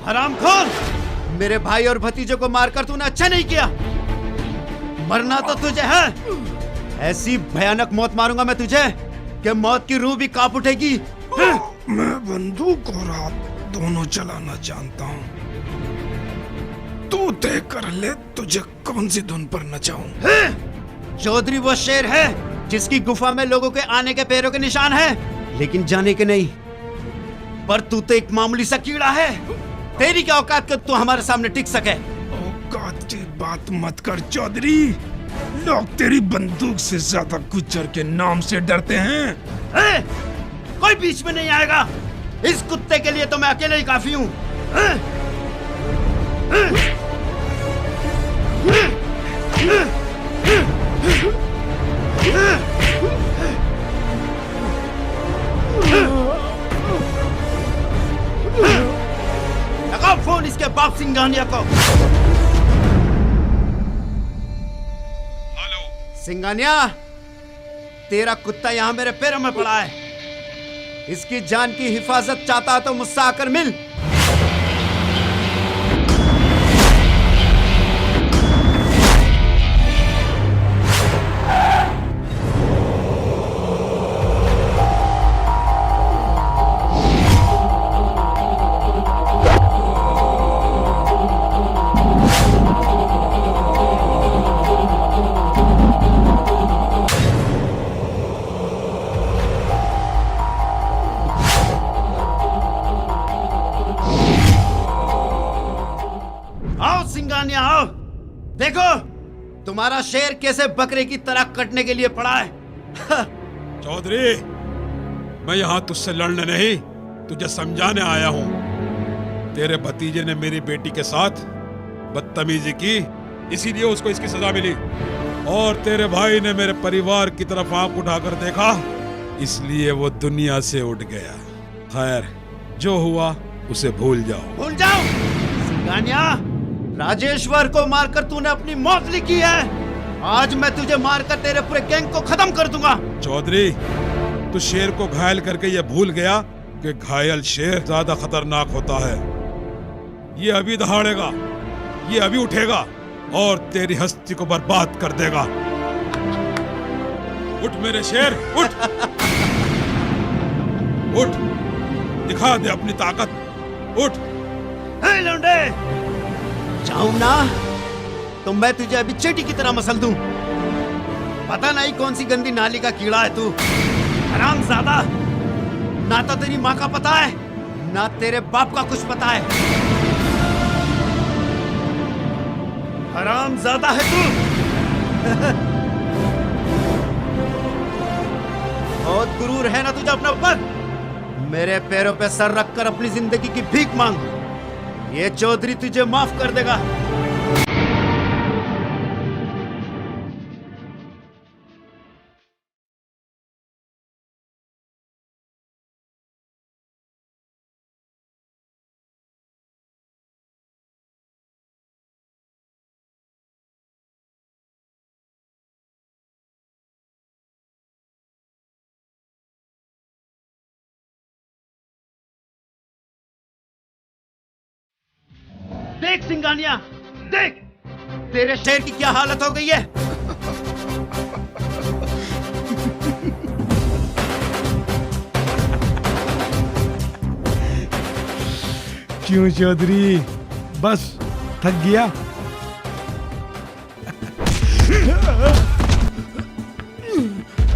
हरामखोर! मेरे भाई और भतीजों को मारकर तूने अच्छा नहीं किया। मरना तो तुझे है। ऐसी भयानक मौत मारूंगा मैं तुझे कि मौत की रूह भी कांप उठेगी। मैं बंदूक और हाथ दोनों चलाना जानता हूँ। तू तय कर ले तुझे कौन सी धुन पर नचाऊं। चौधरी वो शेर है जिसकी गुफा में लोगों के आने के पैरों के निशान है, लेकिन जाने के नहीं। पर तू तो एक मामूली सा कीड़ा है। तेरी क्या औकात कि तू हमारे सामने टिक सके? औकात की बात मत कर चौधरी। लोग तेरी बंदूक से ज्यादा गुज्जर के नाम से डरते हैं। कोई बीच में नहीं आएगा। इस कुत्ते के लिए तो मैं अकेले ही काफी हूँ। लगाओ फोन इसके बाप सिंघानिया को। हेलो सिंघानिया, तेरा कुत्ता यहाँ मेरे पैरों में पड़ा है। इसकी जान की हिफाजत चाहता तो मुझसे आकर मिल। आओ, देखो तुम्हारा शेर कैसे बकरे की तरह कटने के लिए पड़ा है। चौधरी, मैं यहाँ तुझसे लड़ने नहीं, तुझे समझाने आया हूँ। तेरे भतीजे ने मेरी बेटी के साथ बदतमीजी की, इसीलिए उसको इसकी सजा मिली। और तेरे भाई ने मेरे परिवार की तरफ आंख उठाकर देखा, इसलिए वो दुनिया से उठ गया। खैर, जो हुआ उसे भूल जाओ। भूल जाओ? सिंघानिया, राजेश्वर को मारकर तूने अपनी मौत लिखी है। आज मैं तुझे मारकर तेरे पूरे गैंग को खत्म कर दूंगा। चौधरी, तू शेर को घायल करके ये भूल गया कि घायल शेर ज्यादा खतरनाक होता है। ये अभी दहाड़ेगा, ये अभी उठेगा और तेरी हस्ती को बर्बाद कर देगा। उठ मेरे शेर, उठ उठ, दिखा दे अपनी ताकत, उठ। हे लौंडे, चाहूं ना तो मैं तुझे अभी चींटी की तरह मसल दूं। पता नहीं कौन सी गंदी नाली का कीड़ा है तू। हरामजादा, ना तो तेरी माँ का पता है, ना तेरे बाप का कुछ पता है। हरामजादा है तू। बहुत गुरूर है ना तुझे अपने ऊपर। मेरे पैरों पे सर रखकर अपनी जिंदगी की भीख मांग। ये चौधरी तुझे माफ कर देगा। देख सिंघानिया, देख तेरे शेर की क्या हालत हो गई है। क्यों चौधरी, बस थक गया?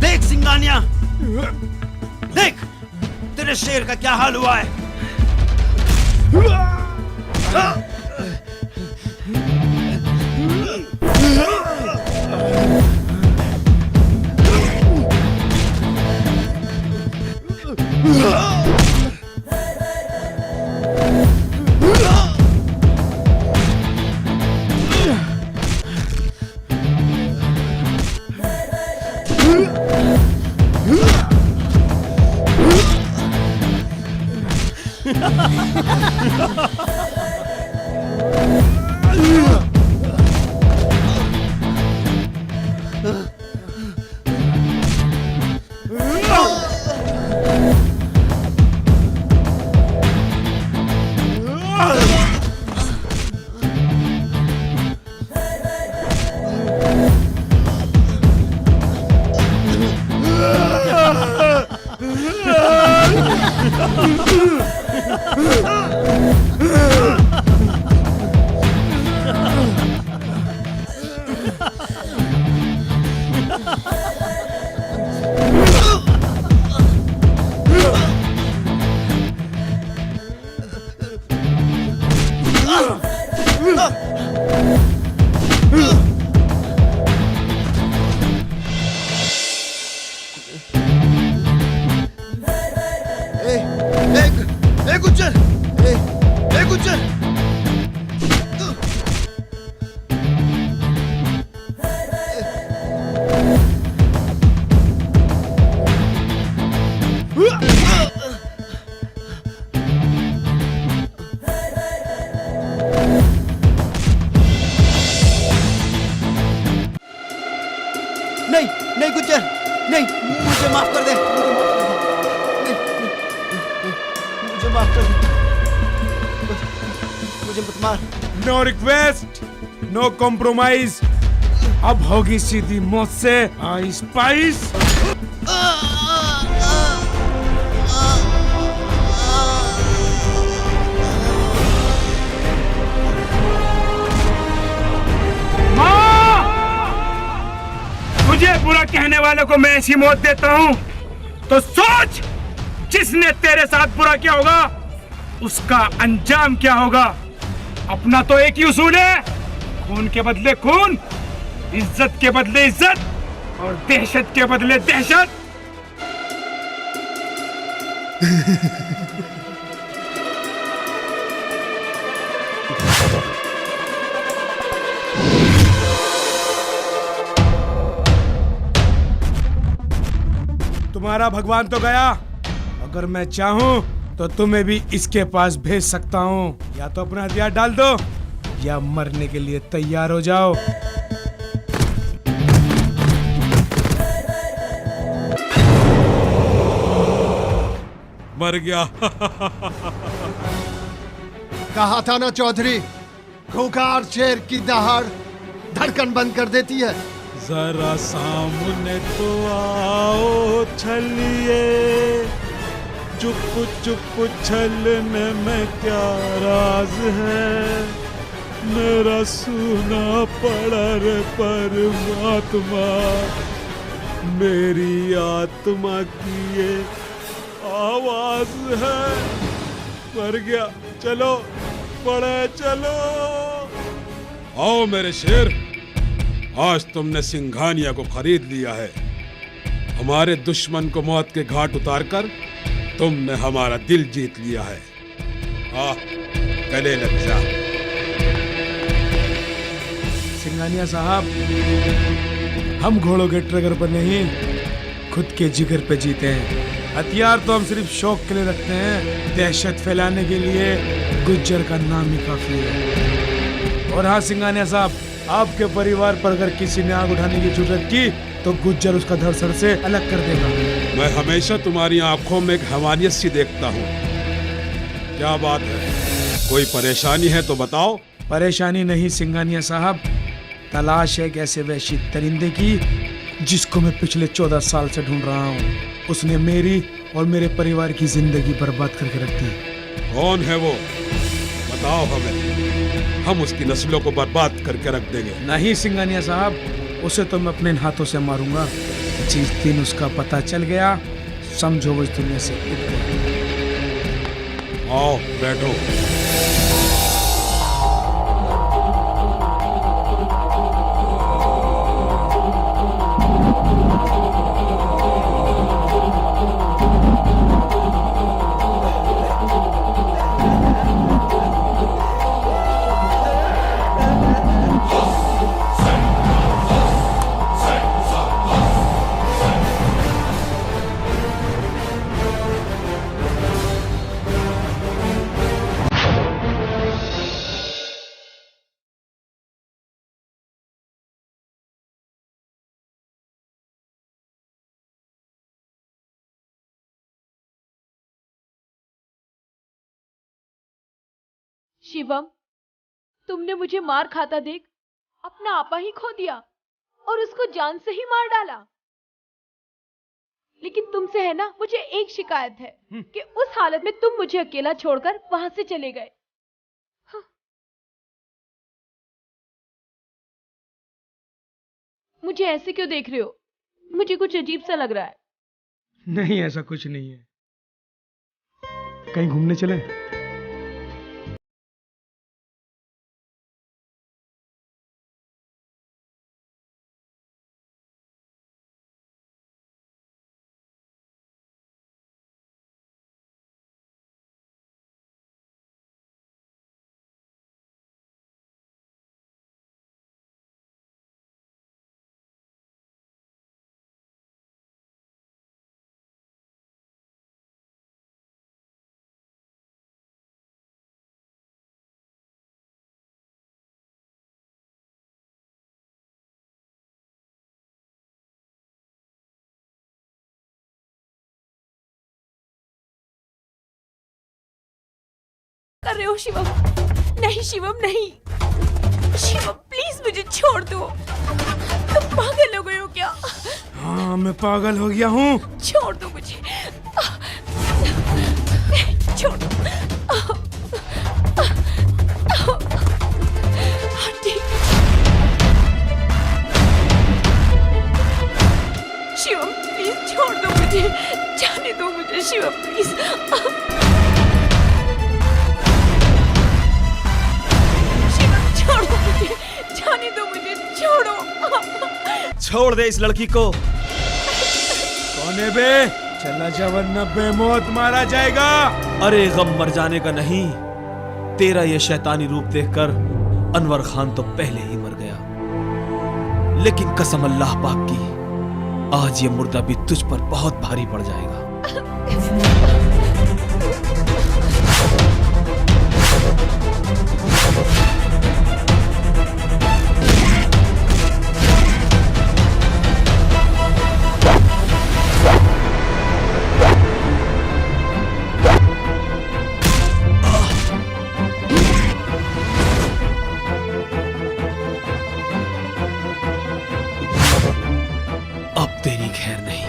देख सिंघानिया, देख तेरे शेर का क्या हाल हुआ है। नहीं नहीं गुज्जर, नहीं, मुझे माफ कर दे, मुझे माफ कर दे, मुझे मत मार। No request, no compromise. अब होगी सीधी मौत से आई स्पाइस। मुझे बुरा कहने वालों को मैं ऐसी मौत देता हूँ तो सोच, जिसने तेरे साथ बुरा किया होगा उसका अंजाम क्या होगा। अपना तो एक ही उसूल है, खून के बदले खून, इज्जत के बदले इज्जत और दहशत के बदले दहशत। तुम्हारा भगवान तो गया, अगर मैं चाहूं तो तुम्हें भी इसके पास भेज सकता हूं। या तो अपना हथियार डाल दो या मरने के लिए तैयार हो जाओ। मर गया। कहा था ना चौधरी, खूंखार शेर की दहाड़ धड़कन बंद कर देती है। जरा सामने तो आओ छलिए, चुप चुप छलने में क्या राज है। मेरा सूना पड़ा रे परमात्मा, मेरी आत्मा की ये आवाज है। मर गया, चलो बड़े चलो। आओ मेरे शेर, आज तुमने सिंघानिया को खरीद लिया है। हमारे दुश्मन को मौत के घाट उतारकर तुमने हमारा दिल जीत लिया है। गले लग जा। सिंघानिया साहब, हम घोड़ों के ट्रिगर पर नहीं, खुद के जिगर पे जीते हैं। हथियार तो हम सिर्फ शौक के लिए रखते हैं, दहशत फैलाने के लिए गुज्जर का नाम ही काफी है। और हाँ सिंघानिया साहब, आपके परिवार पर अगर किसी ने आग उठाने की जरूरत की तो गुज्जर उसका धड़ सर से अलग कर देगा। मैं हमेशा तुम्हारी आंखों में एक हैवानियत सी देखता हूँ। क्या बात है, कोई परेशानी है तो बताओ। परेशानी नहीं सिंघानिया साहब, तलाश है एक ऐसे वैश्य दरिंदे की जिसको मैं पिछले 14 साल से ढूंढ रहा हूँ। उसने मेरी और मेरे परिवार की जिंदगी बर्बाद करके रख दी। कौन है वो, बताओ हमें, हम उसकी नस्लों को बर्बाद करके रख देंगे। नहीं सिंघानिया साहब, उसे तो मैं अपने हाथों से मारूंगा। जिस दिन उसका पता चल गया, समझो वो इस दुनिया से उठ गया। आओ बैठो। शिवम, तुमने मुझे मार खाता देख अपना आपा ही खो दिया और उसको जान से ही मार डाला। लेकिन तुमसे है ना, मुझे एक शिकायत है कि उस हालत में तुम मुझे अकेला छोड़कर वहां से चले गए। मुझे ऐसे क्यों देख रहे हो? मुझे कुछ अजीब सा लग रहा है। नहीं, ऐसा कुछ नहीं है। कहीं घूमने चले? कर रहे हो शिवम? नहीं शिवम, नहीं शिवम, प्लीज मुझे छोड़ दो। तुम पागल हो गए हो क्या? हाँ, मैं पागल हो गया हूँ। छोड़ दो मुझे, छोड़ दो। शिवम प्लीज छोड़ दो मुझे, जाने दो मुझे शिवम प्लीज। जाने दो मुझे, छोड़ो। छोड़ दे इस लड़की को। कौन है बे? चला जा वरना बेमौत मारा जाएगा। अरे गम मर जाने का नहीं, तेरा ये शैतानी रूप देखकर अनवर खान तो पहले ही मर गया। लेकिन कसम अल्लाह पाक की, आज ये मुर्दा भी तुझ पर बहुत भारी पड़ जाएगा। अब तेरी खैर नहीं।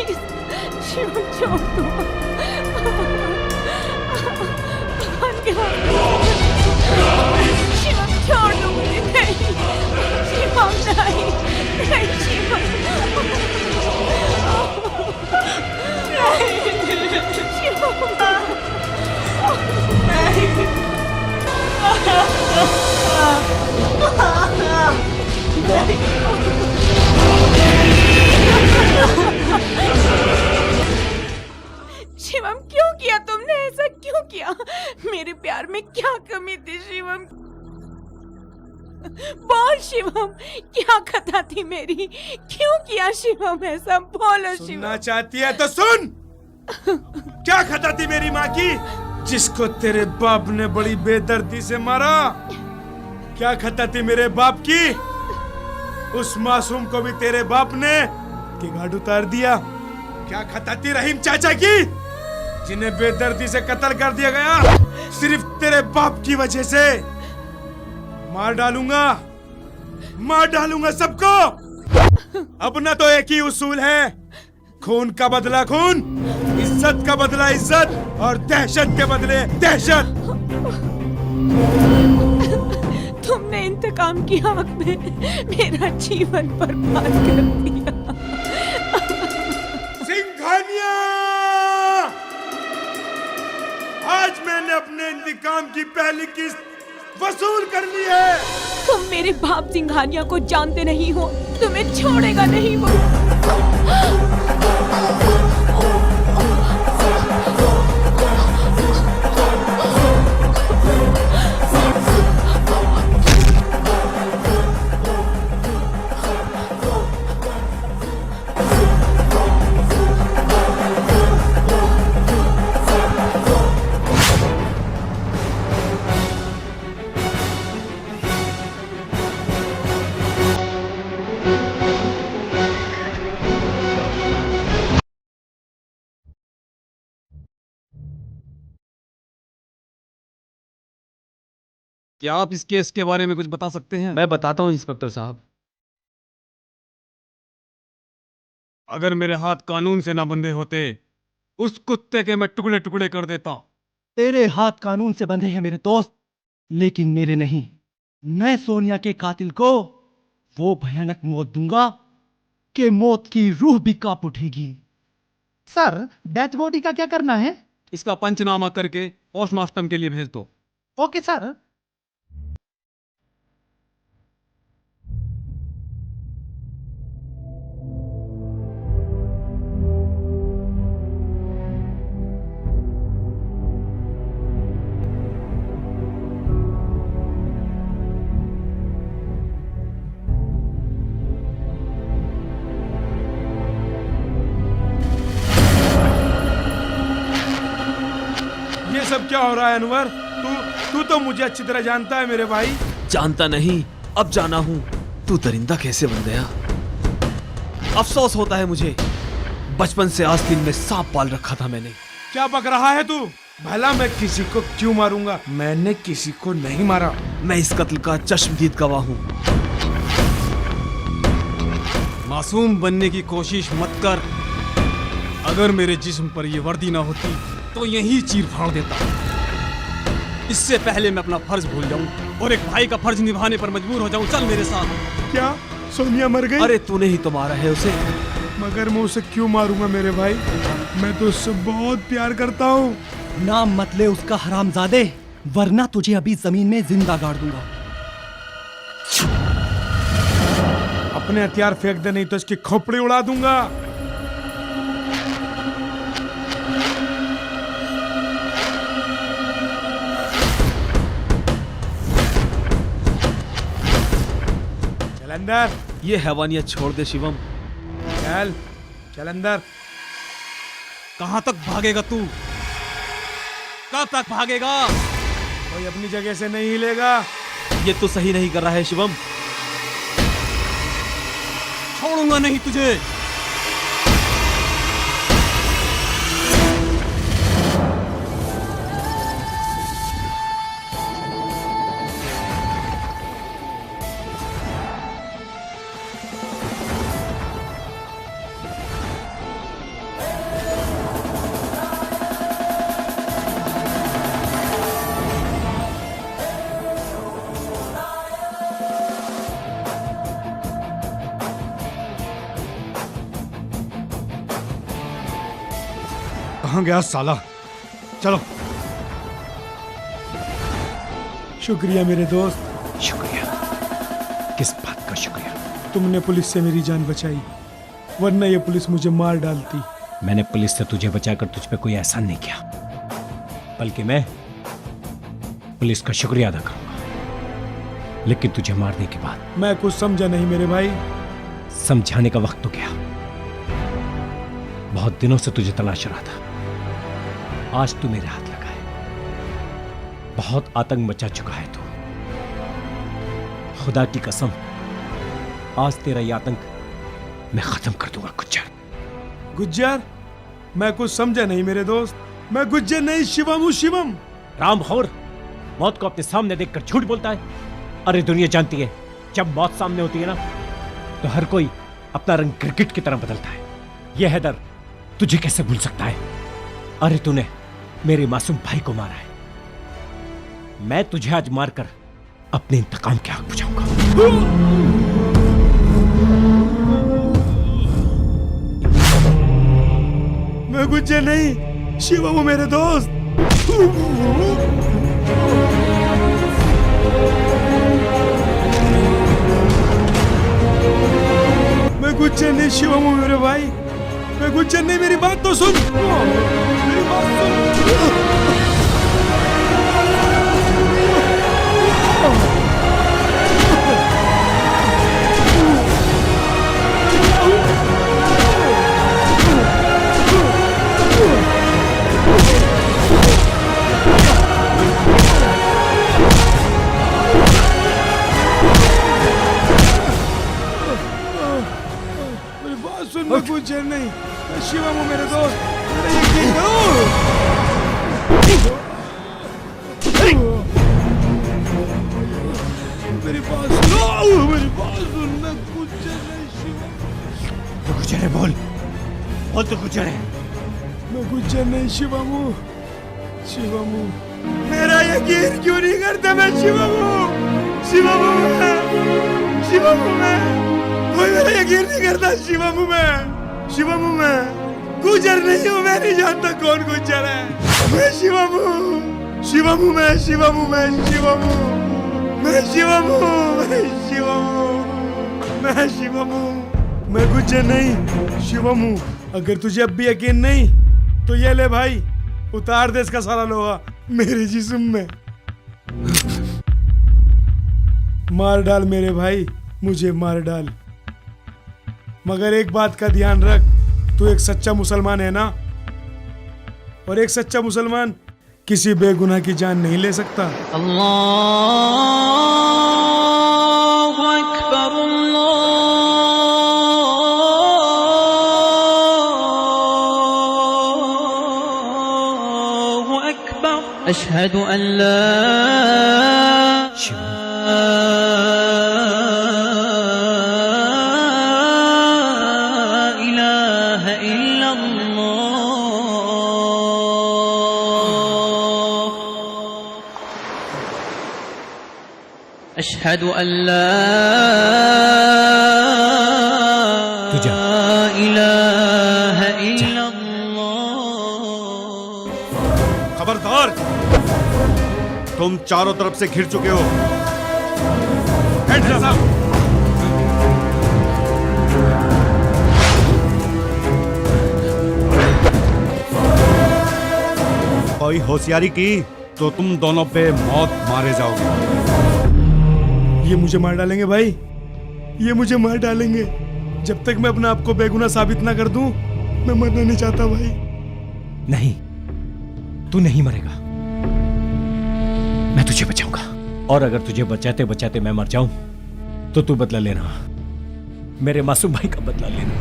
प्लीज शिवम छोड़ दो। शिवम छोड़ दो मुझे। नहीं शिवम, नहीं नहीं शिवम, शिवम क्यों किया तुमने ऐसा, क्यों किया? मेरे प्यार में क्या कमी थी शिवम? बोल शिवम, क्या खता थी मेरी? क्यों किया शिवम ऐसा? बोलो शिवम। सुनना चाहती है तो सुन। क्या खता थी मेरी माँ की, जिसको तेरे बाप ने बड़ी बेदर्दी से मारा? क्या खता थी मेरे बाप की, उस मासूम को भी तेरे बाप ने के घाट उतार दिया? क्या खता थी रहीम चाचा की, जिन्हें बेदर्दी से कत्ल कर दिया गया सिर्फ तेरे बाप की वजह से? मार डालूंगा सबको। अपना तो एक ही उसूल है, खून का बदला खून, इज्जत का बदला इज्जत, और दहशत के बदले दहशत। तुमने इंतकाम की आग में मेरा जीवन बर्बाद कर दिया। सिंघानिया, आज मैंने अपने इंतकाम की पहली किस्त वसूल कर ली है। तुम मेरे बाप सिंघानिया को जानते नहीं हो, तुम्हें छोड़ेगा नहीं वो। क्या आप इस केस के बारे में कुछ बता सकते हैं? मैं बताता हूँ इंस्पेक्टर साहब। अगर मेरे हाथ कानून से ना बंधे होते, उस कुत्ते के मैं टुकड़े टुकड़े कर देता। तेरे हाथ कानून से बंधे हैं मेरे दोस्त, लेकिन मेरे नहीं। मैं सोनिया के कातिल को वो भयानक मौत दूंगा कि मौत की रूह भी कांप उठेगी। सर, डेथ बॉडी का क्या करना है? इसका पंचनामा करके पोस्टमार्टम के लिए भेज दो। Okay sir. सब क्या हो रहा है अनवर? तू तो मुझे अच्छी तरह जानता है मेरे भाई। जानता नहीं, अब जाना हूं। तू दरिंदा कैसे बन गया? अफसोस होता है मुझे, बचपन से आस्तीन में सांप पाल रखा था मैंने। क्या बक रहा है तू? भला मैं किसी को क्यों मारूंगा? मैंने किसी को नहीं मारा। मैं इस कत्ल का चश्मदीद गवाह हूं। मासूम बनने की कोशिश मत कर। अगर मेरे जिस्म पर यह वर्दी ना होती तो यही चीर फाड़ देता। इससे पहले मैं अपना फर्ज भूल जाऊं और एक भाई का फर्ज निभाने पर मजबूर हो जाऊं। चल मेरे साथ। क्या सोनिया मर गई? अरे तूने ही तो मारा है उसे। मगर मैं उसे क्यों मारूंगा मेरे भाई? मैं तो उससे बहुत प्यार करता हूँ। नाम मत ले उसका हरामजादे, वरना तुझे अभी जमीन में जिंदा गाड़ दूंगा। अपने हथियार फेंक दे, नहीं तो इसकी खोपड़ी उड़ा दूंगा। अंदर। ये हैवानियत छोड़ दे शिवम। चल अंदर। कहां तक भागेगा तू? कब तक भागेगा? कोई अपनी जगह से नहीं हिलेगा। ये तो सही नहीं कर रहा है शिवम। छोड़ूंगा नहीं तुझे। कहाँ गया साला? चलो। शुक्रिया मेरे दोस्त। शुक्रिया? किस बात का शुक्रिया? तुमने पुलिस से मेरी जान बचाई, वरना ये पुलिस मुझे मार डालती। मैंने पुलिस से तुझे बचाकर तुझ पे कोई एहसान नहीं किया, बल्कि मैं पुलिस का शुक्रिया अदा करूंगा। लेकिन तुझे मारने के बाद मैं कुछ समझा नहीं मेरे भाई। समझाने का वक्त तो गया। बहुत दिनों से तुझे तलाश रहा था, आज तू मेरे हाथ लगा है। बहुत आतंक मचा चुका है तू। खुदा की कसम, आज तेरा ये आतंक मैं खत्म कर दूंगा गुज्जर। गुज्जर? मैं कुछ समझा नहीं मेरे दोस्त। मैं गुज्जर नहीं, शिवम हूँ, शिवम। रामखोर, मौत को अपने सामने देखकर झूठ बोलता है। अरे दुनिया जानती है, जब मौत सामने होती है ना, तो हर कोई अपना रंग क्रिकेट की तरह बदलता है। यह हैदर तुझे कैसे भूल सकता है? अरे तूने मेरे मासूम भाई को मारा है। मैं तुझे आज मारकर अपने इंतकाम की आग बुझाऊंगा। मैं गुज्जर नहीं, शिवम हूँ मेरे दोस्त। मैं गुज्जर नहीं, शिवम हूँ मेरे भाई। मैं गुज्जर नहीं, मेरी बात तो सुन। मेरी बात सुन। मैं गुज्जर नहीं, मैं शिवम हूँ मेरे दोस्त। मेरा यकीन करो। मेरी बात सुनो, मेरी बात सुन। मैं गुज्जर नहीं, शिवम। तो गुज्जर है, बोल बोल, तो गुज्जर है। मैं गुज्जर नहीं, शिवम हूँ, शिवम हूँ। मेरा यकीन क्यों नहीं करते? मैं शिवम हूँ, शिवम हूँ मैं, शिवम हूँ मैं। कोई मेरा यकीन नहीं करता। शिवम हूँ मैं, शिवम हूँ मैं। गुज्जर नहीं हूँ, मैं नहीं जानता कौन गुज्जर है। मैं शिवम हूँ, शिवम हूँ मैं, शिवम हूँ मैं, शिवम हूँ मैं, शिवम हूँ, मैं शिवम हूँ, मैं शिवम हूँ। मैं गुज्जर नहीं, शिवम हूँ। अगर तुझे अब भी यकीन नहीं तो ये ले भाई, उतार दे इसका सारा लोहा मेरे जिस्म में। मार डाल मेरे भाई, मुझे मार डाल। मगर एक बात का ध्यान रख, तू एक सच्चा मुसलमान है ना, और एक सच्चा मुसलमान किसी बेगुनाह की जान नहीं ले सकता। अल्लाहु अकबर, अल्लाहु अकबर। अशहदु अल्ला अशहदु अल्ला इलाहा इल्लल्लाह। खबरदार, तुम चारों तरफ से घिर चुके हो। कोई होशियारी की तो तुम दोनों पे मौत मारे जाओगे। ये मुझे मार डालेंगे भाई, ये मुझे मार डालेंगे। जब तक मैं अपने आप को बेगुनाह साबित ना कर दूं, मैं मरना नहीं चाहता भाई। नहीं, तू नहीं मरेगा, मैं तुझे बचाऊंगा। और अगर तुझे बचाते बचाते मैं मर जाऊं तो तू बदला लेना, मेरे मासूम भाई का बदला लेना,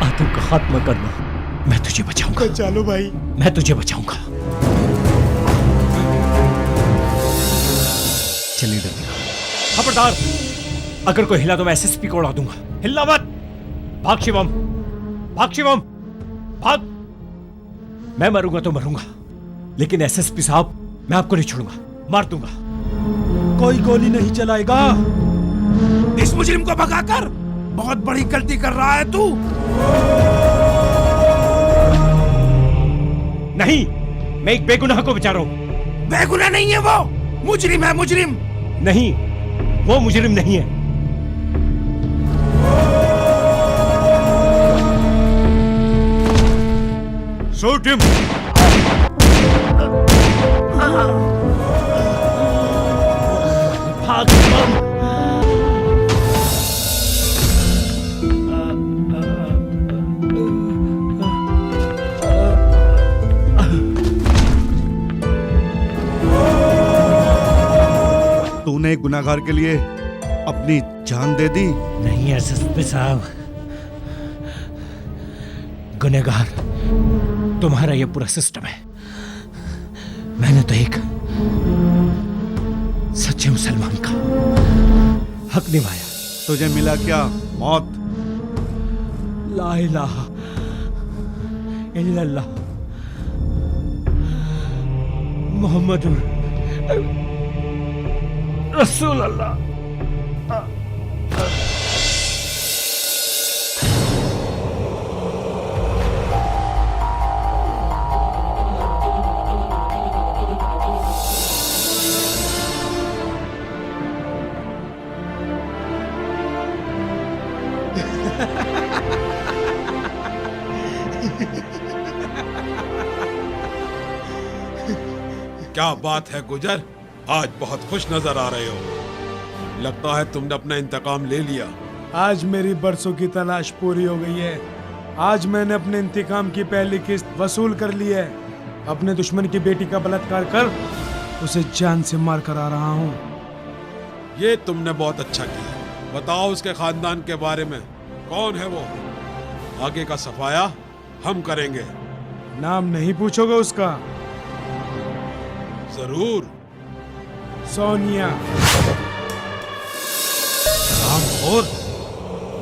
आतंक का खात्मा करना। मैं तुझे बचाऊंगा। बचा लो भाई, मैं तुझे बचाऊंगा। चलिए इधर। खबरदार, अगर कोई हिला तो मैं एसएसपी को उड़ा दूंगा। हिलना मत। भाग शिवम, भाग शिवम, भाग। मैं मरूंगा तो मरूंगा, लेकिन एसएसपी साहब मैं आपको नहीं छोड़ूंगा, मार दूंगा। कोई गोली नहीं चलाएगा। इस मुजरिम को भगाकर बहुत बड़ी गलती कर रहा है तू। मैं एक बेगुनाह को बचा रहा हूँ। बेगुनाह नहीं है वो, मुजरिम है, मुजरिम। नहीं, वो मुजरिम नहीं है। Shoot him. भाग बम। तूने गुनाहगार के लिए अपनी जान दे दी? नहीं एसएसपी साहब, गुनहगार तुम्हारा ये पूरा सिस्टम है। मैंने तो एक सच्चे मुसलमान का हक निभाया। तुझे मिला क्या? मौत? ला इलाहा इल्लल्लाह मोहम्मदुर रसूल अल्लाह। क्या बात है गुजर, आज बहुत खुश नजर आ रहे हो। लगता है तुमने अपना इंतकाम ले लिया। आज मेरी बरसों की तलाश पूरी हो गई है। आज मैंने अपने इंतकाम की पहली किस्त वसूल कर ली है। अपने दुश्मन की बेटी का बलात्कार कर उसे जान से मार कर आ रहा हूँ। ये तुमने बहुत अच्छा किया। बताओ उसके खानदान के बारे में, कौन है वो? आगे का सफाया हम करेंगे। नाम नहीं पूछोगे उसका? जरूर। सोनिया। और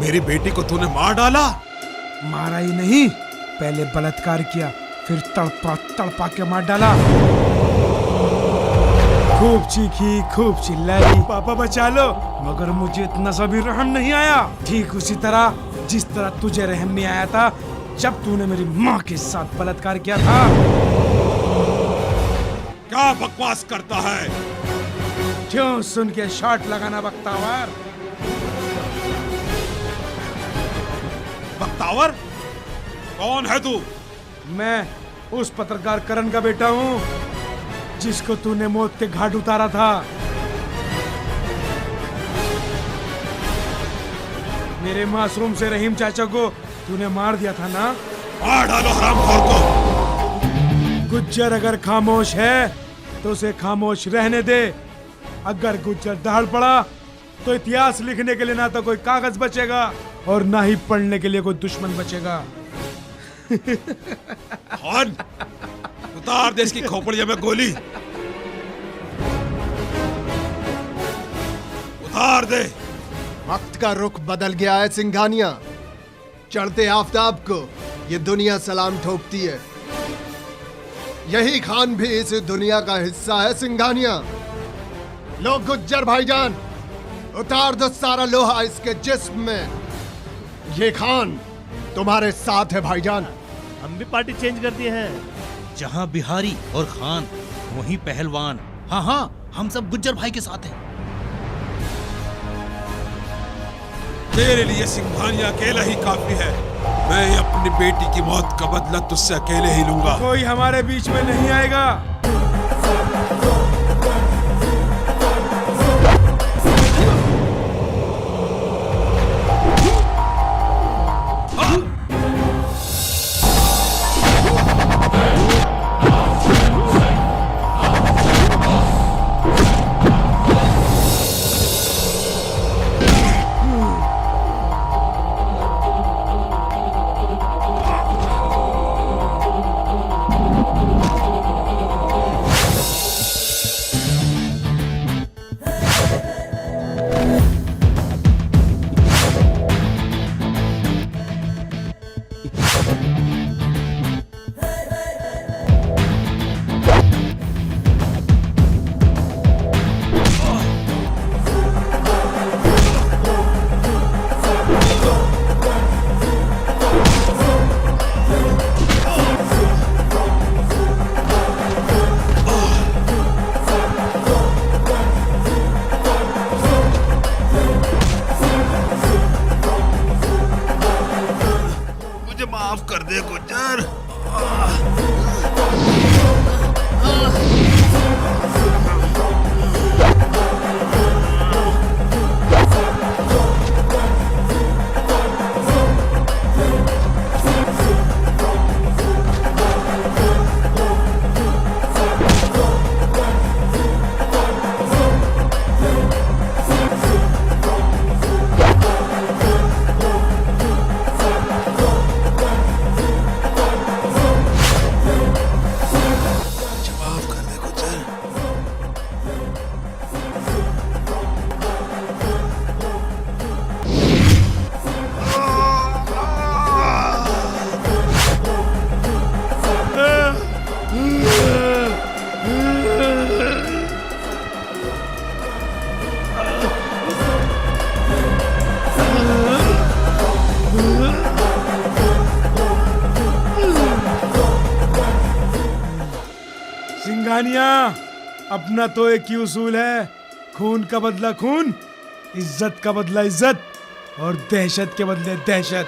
मेरी बेटी को तूने मार डाला? मारा ही नहीं, पहले बलात्कार किया, फिर तड़पा तड़पा के मार डाला। खूब चीखी, खूब चिल्लाई, पापा बचा लो, मगर मुझे इतना सा भी रहम नहीं आया। ठीक उसी तरह जिस तरह तुझे रहम नहीं आया था जब तूने मेरी माँ के साथ बलात्कार किया था। क्या बकवास करता है? क्यों सुन के शॉट लगाना बख्तावर? बख्तावर? कौन है तू? मैं उस पत्रकार करण का बेटा हूँ जिसको तूने मौत के घाट उतारा था। मेरे मासूम से रहीम चाचा को तूने मार दिया था ना? मार डालो हरामखोर को। गुज्जर अगर खामोश है तो उसे खामोश रहने दे। अगर गुज्जर दहाड़ पड़ा तो इतिहास लिखने के लिए ना तो कोई कागज बचेगा और ना ही पढ़ने के लिए कोई दुश्मन बचेगा। खान, उतार दे इसकी खोपड़िया में गोली। उतार दे। वक्त का रुख बदल गया है सिंघानिया। चढ़ते आफताब को ये दुनिया सलाम ठोकती है। यही खान भी इस दुनिया का हिस्सा है सिंघानिया। लो गुज्जर भाईजान, उतार दो सारा लोहा इसके जिस्म में। ये खान तुम्हारे साथ है भाईजान। हम भी पार्टी चेंज कर दिए हैं। जहाँ बिहारी और खान वहीं पहलवान। हाँ हाँ, हम सब गुज्जर भाई के साथ हैं। तेरे लिए सिंघानिया अकेला ही काफी है। मैं अपनी बेटी की मौत का बदला तुझसे अकेले ही लूंगा। कोई हमारे बीच में नहीं आएगा। गुज्जर। सिंघानिया, अपना तो एक ही उसूल है, खून का बदला खून, इज्जत का बदला इज्जत और दहशत के बदले दहशत।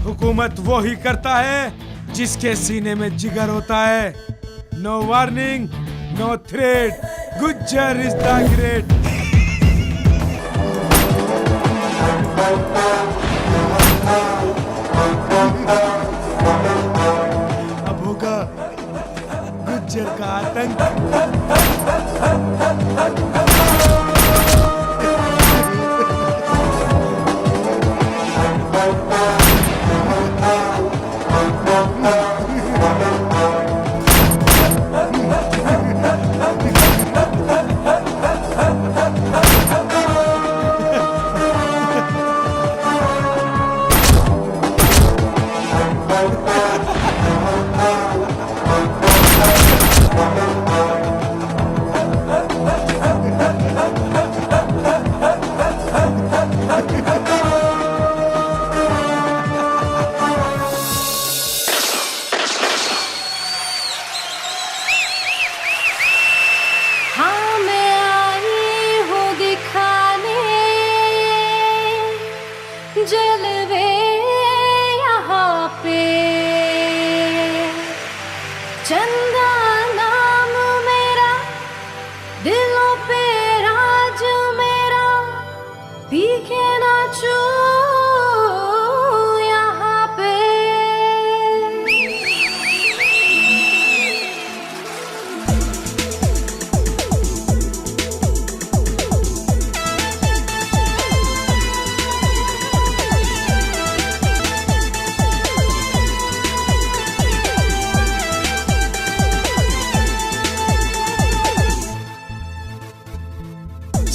हुकूमत वो ही करता है जिसके सीने में जिगर होता है। No warning, no threat, Gujjar is the great. अब होगा गुज्जर का आतंक।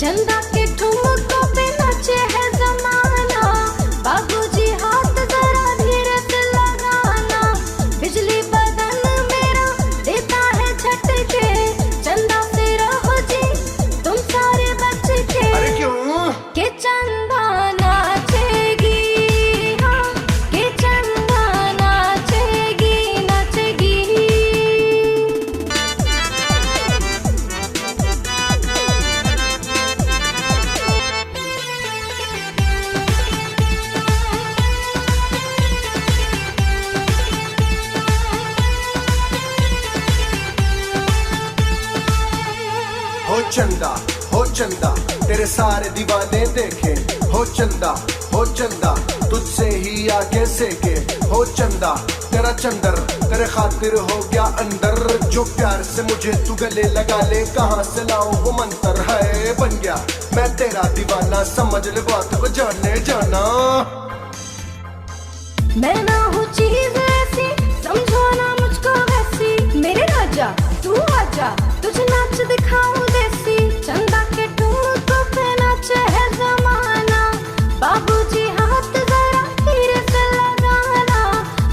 चंदा के ठुमकों पे नाचे है जमाना, बाबूजी हाथ जरा धीरे से लगाना, बिजली बदन मेरा देता है झटके, चंदा से रहो जी तुम सारे बच के। अरे क्यों? के चंदा नाचेगी, हाँ के चंदा नाचेगी नाचेगी। हो चंदा तेरे सारे दीवाने देखे, हो चंदा तुझसे ही आगे सेके, हो चंदा तेरा चंदर तेरे खातिर हो गया अंदर, जो प्यार से मुझे तू गले लगा ले, कहाँ से लाऊं वो मंत्र है बन गया मैं तेरा दीवाना, समझ ले बात को जाने जाना। मैं ना हूँ चीज ऐसी समझो ना मुझको वैसी, मेरे राजा तू आजा तुझे नाच दिखाऊं देसी, चंदा के ठुमकों पे नाचे है जमाना, बाबूजी हाथ जरा धीरे से लगाना,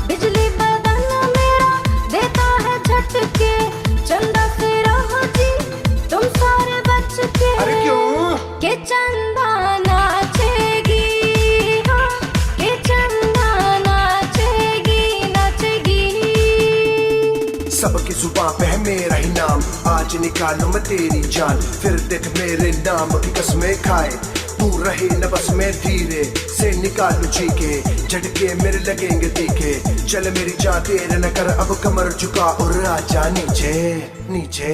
बिजली बदन मेरा देता है झटके, चंदा से रहो जी तुम सारे बच के। अरे क्यों? के चंदा नाचेगी, हाँ आज निकालूं मैं तेरी जान, फिर देख मेरे नाम की कसमें खाए, तू रहे न बस में धीरे से निकालू चीखे, झटके मेरे लगेंगे तीखे, चल मेरी जान तेरे न कर अब कमर झुका और आजा नीचे नीचे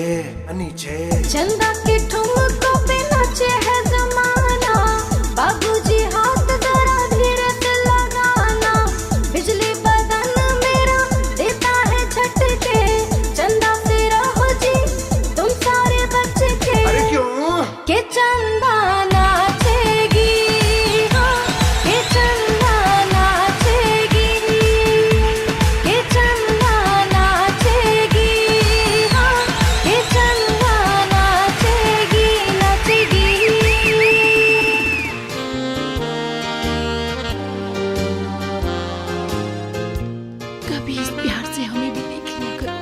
नीचे। चंदा के ठुमकों पे नाचे है जमाना, बाबूजी हाथ जरा धीरे से लगाना, बिजली बदन मेरा देता है झटके, चंदा से रहो जी तुम सारे बच्चे के। अरे क्यों के चंदा नाचेगी, हाँ, के चंदा नाचेगी, के चंदा नाचेगी, हाँ, के चंदा नाचेगी नाचेगी। कभी इस प्यार से हमें भी देख लिया करो।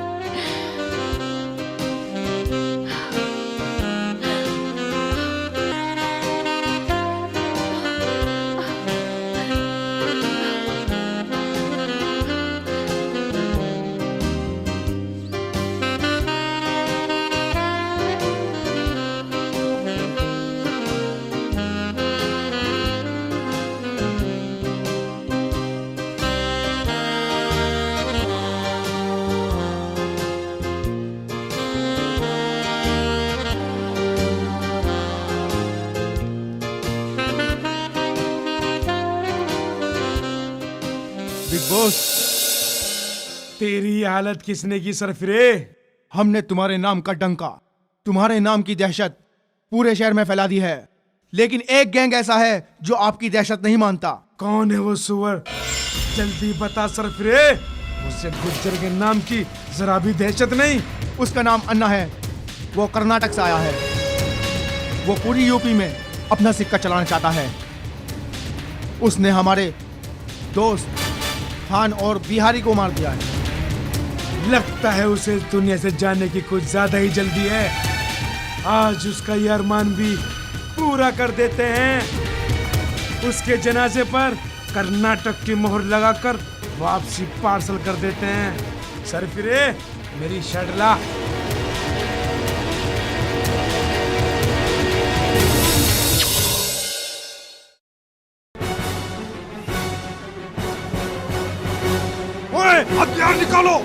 बिग बॉस, तेरी ये हालत किसने की सरफिरे? हमने तुम्हारे नाम का डंका, तुम्हारे नाम की दहशत पूरे शहर में फैला दी है, लेकिन एक गैंग ऐसा है जो आपकी दहशत नहीं मानता। कौन है वो सुअर? जल्दी बता सरफिरे। उसे गुज्जर के नाम की जरा भी दहशत नहीं। उसका नाम अन्ना है, वो कर्नाटक से आया है, वो पूरी यूपी में अपना सिक्का चलाना चाहता है। उसने हमारे दोस्त खान और बिहारी को मार दिया है। लगता है उसे इस दुनिया से जाने की कुछ ज्यादा ही जल्दी है। आज उसका ये अरमान भी पूरा कर देते हैं। उसके जनाजे पर कर्नाटक की मोहर लगाकर वापसी पार्सल कर देते हैं। सरफिरे, मेरी शर्ट ला। ओए, हथियार निकालो।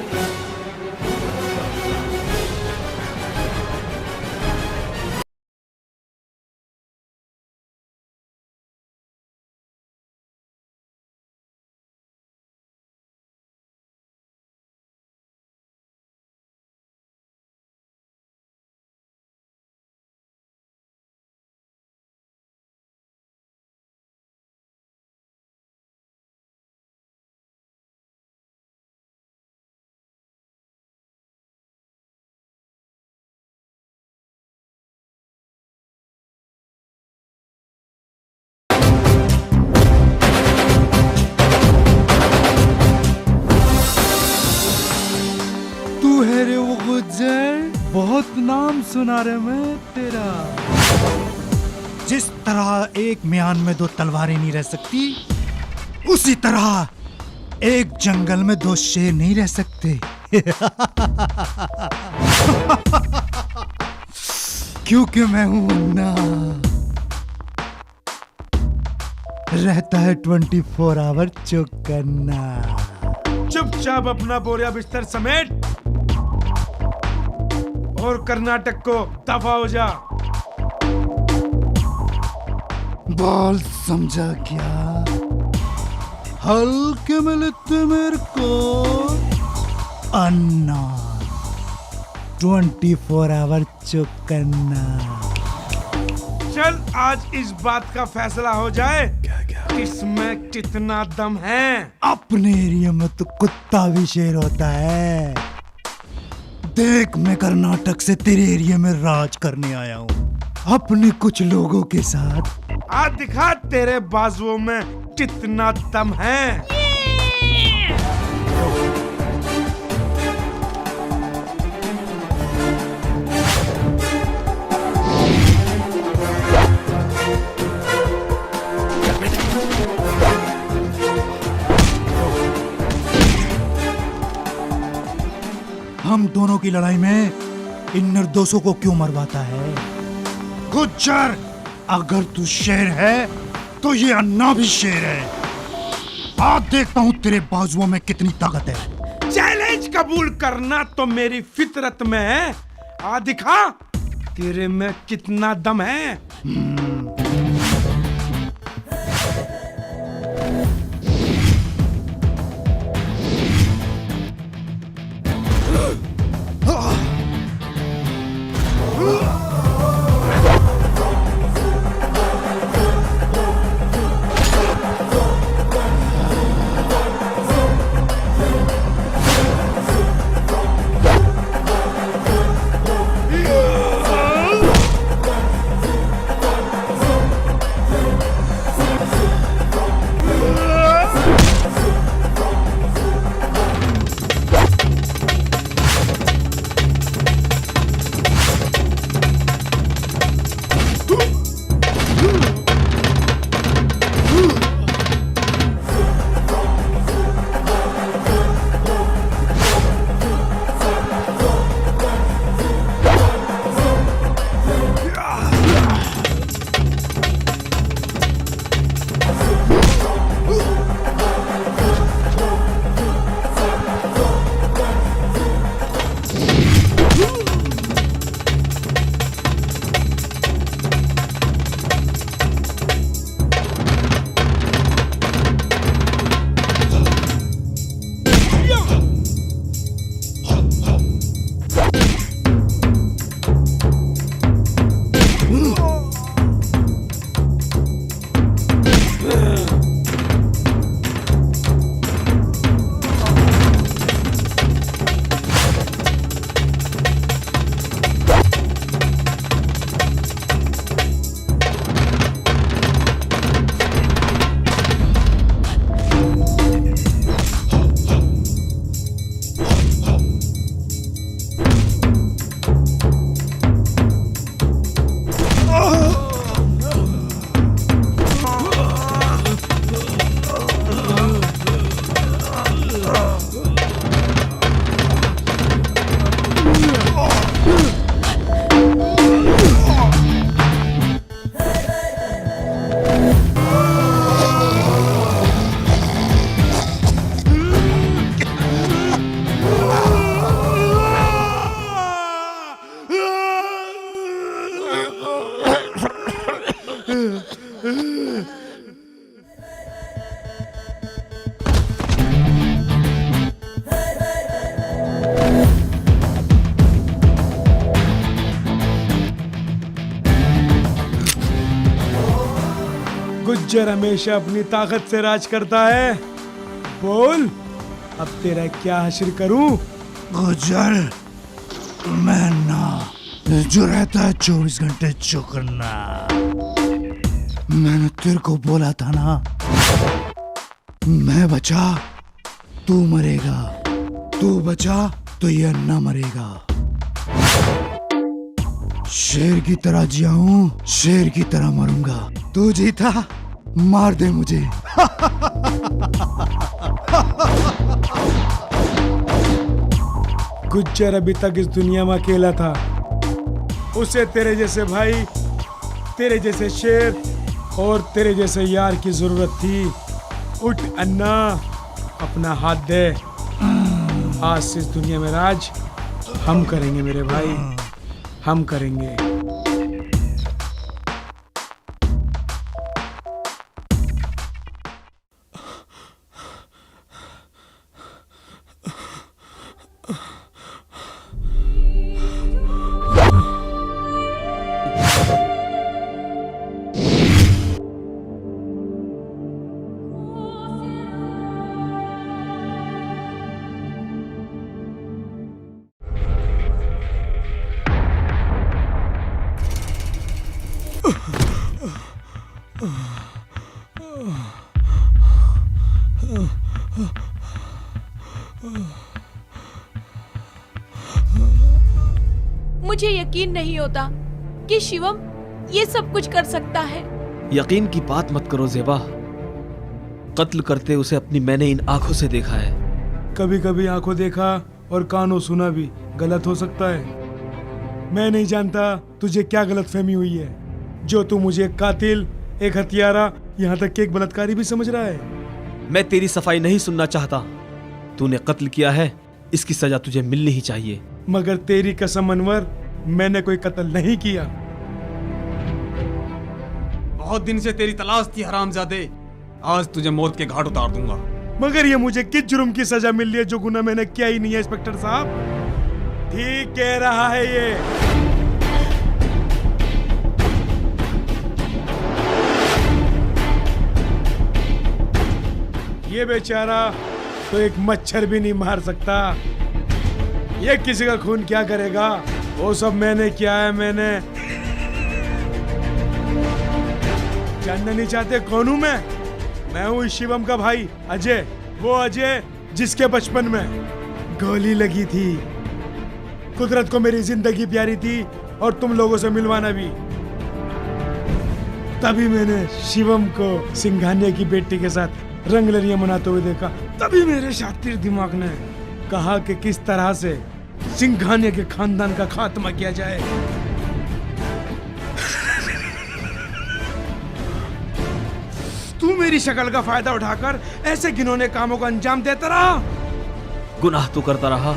तू है रे वो गुज्जर, बहुत नाम सुना रे मैं तेरा। जिस तरह एक म्यान में दो तलवारें नहीं रह सकती, उसी तरह एक जंगल में दो शेर नहीं रह सकते। क्योंकि मैं हूं अन्ना, रहता है 24 आवर चौकन्ना। चुपचाप अपना बोरिया बिस्तर समेट और कर्नाटक को दफा हो जा। बाल समझा क्या? हल्के में लेते मेरे को अन्ना, 24 आवर चौकन्ना। चल आज इस बात का फैसला हो जाए किसमें कितना दम है। अपने एरिया में तो कुत्ता भी शेर होता है। देख, मैं कर्नाटक से तेरे एरिया में राज करने आया हूँ अपने कुछ लोगों के साथ। आज दिखा तेरे बाजुओं में कितना दम है। हम दोनों की लड़ाई में इन निर्दोषों को क्यों मरवाता है? गुज्जर, अगर तू शेर है तो ये अन्ना भी शेर है। आज देखता हूँ तेरे बाजुओं में कितनी ताकत है। चैलेंज कबूल करना तो मेरी फितरत में है। आ दिखा तेरे में कितना दम है। गुज्जर हमेशा अपनी ताकत से राज करता है। बोल अब तेरा क्या हासिल करूं? गुज्जर, मैं ना जो रहता है 24 घंटे चौकन्ना। मैंने तेरे को बोला था ना, मैं बचा तू मरेगा, तू बचा तो ये अन्ना मरेगा। शेर की तरह जिया हूं, शेर की तरह मरूंगा। तू जीता, मार दे मुझे। गुज्जर अभी तक इस दुनिया में अकेला था। उसे तेरे जैसे भाई, तेरे जैसे शेर और तेरे जैसे यार की जरूरत थी। उठ अन्ना, अपना हाथ दे। आज से इस दुनिया में राज हम करेंगे मेरे भाई, हम करेंगे। मुझे यकीन नहीं होता कि शिवम ये सब कुछ कर सकता है। यकीन की बात मत करो ज़ेबा। कत्ल करते उसे अपनी मैंने इन आंखों से देखा है। कभी कभी आंखों देखा और कानों सुना भी गलत हो सकता है। मैं नहीं जानता तुझे क्या गलतफहमी हुई है, जो तू मुझे एक कातिल, एक हत्यारा, यहाँ तक कि एक बलात्कारी भी समझ रहा है। मैं तेरी सफाई नहीं सुनना चाहता। तूने कत्ल किया है, इसकी सजा तुझे मिलनी ही चाहिए। मगर तेरी कसम अनवर, मैंने कोई कत्ल नहीं किया। बहुत दिन से तेरी तलाश थी हरामजादे, आज तुझे मौत के घाट उतार दूंगा। मगर ये मुझे किस जुर्म की सजा मिल रही है जो गुनाह मैंने किया ही नहीं है इंस्पेक्टर साहब। ठीक कह रहा है ये। ये बेचारा तो एक मच्छर भी नहीं मार सकता, ये किसी का खून क्या करेगा? वो सब मैंने किया है। मैंने जानना नहीं चाहते कौन हूं मैं हूं शिवम का भाई अजय, वो अजय जिसके बचपन में गोली लगी थी। कुदरत को मेरी जिंदगी प्यारी थी और तुम लोगों से मिलवाना भी। तभी मैंने शिवम को सिंघानिया की बेटी के साथ रंगलरियां मनाते हुए देखा। तभी मेरे शातिर दिमाग ने कहा कि किस तरह से सिंघानिया के खानदान का खात्मा किया जाए। तू मेरी शक्ल का फायदा उठाकर ऐसे घिनौने कामों को अंजाम देता रहा। गुनाह तो करता रहा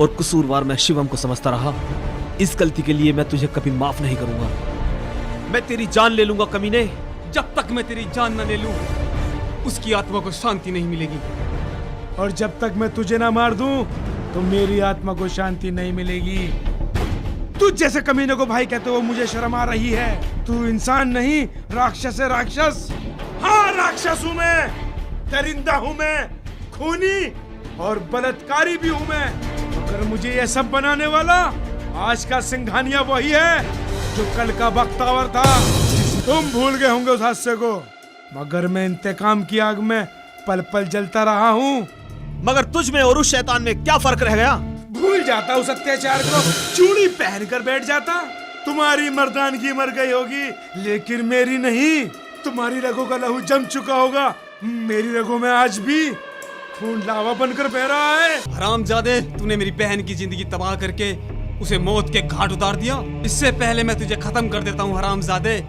और कसूरवार मैं शिवम को समझता रहा। इस गलती के लिए मैं तुझे कभी माफ नहीं करूंगा। मैं तेरी जान ले लूंगा कमीने। जब तक मैं तेरी जान न ले लूं, उसकी आत्मा को शांति नहीं मिलेगी। और जब तक मैं तुझे ना मार दूं, तो मेरी आत्मा को शांति नहीं मिलेगी। तुझ जैसे कमीने को भाई कहते हुए मुझे शर्म आ रही है। तू इंसान नहीं, राक्षस है, राक्षस। हाँ, राक्षस हूँ मैं, दरिंदा हूँ मैं, खूनी और बलात्कारी भी हूँ मैं। अगर मुझे ये सब बनाने वाला आज का सिंघानिया वही है जो कल का बख्तावर था। तुम भूल गए होंगे उस हादसे को, मगर मैं इंतकाम की आग में पल पल जलता रहा हूँ। मगर तुझ में और उस शैतान में क्या फर्क रह गया? भूल जाता उस अत्याचार को, चूड़ी पहनकर बैठ जाता। तुम्हारी मर्दानगी मर गई होगी, लेकिन मेरी नहीं। तुम्हारी रगों का लहू जम चुका होगा, मेरी रगों में आज भी खून लावा बनकर बह रहा है। हरामजादे, तूने मेरी बहन की जिंदगी तबाह करके उसे मौत के घाट उतार दिया। इससे पहले मैं तुझे खत्म कर देता हूँ हरामजादे।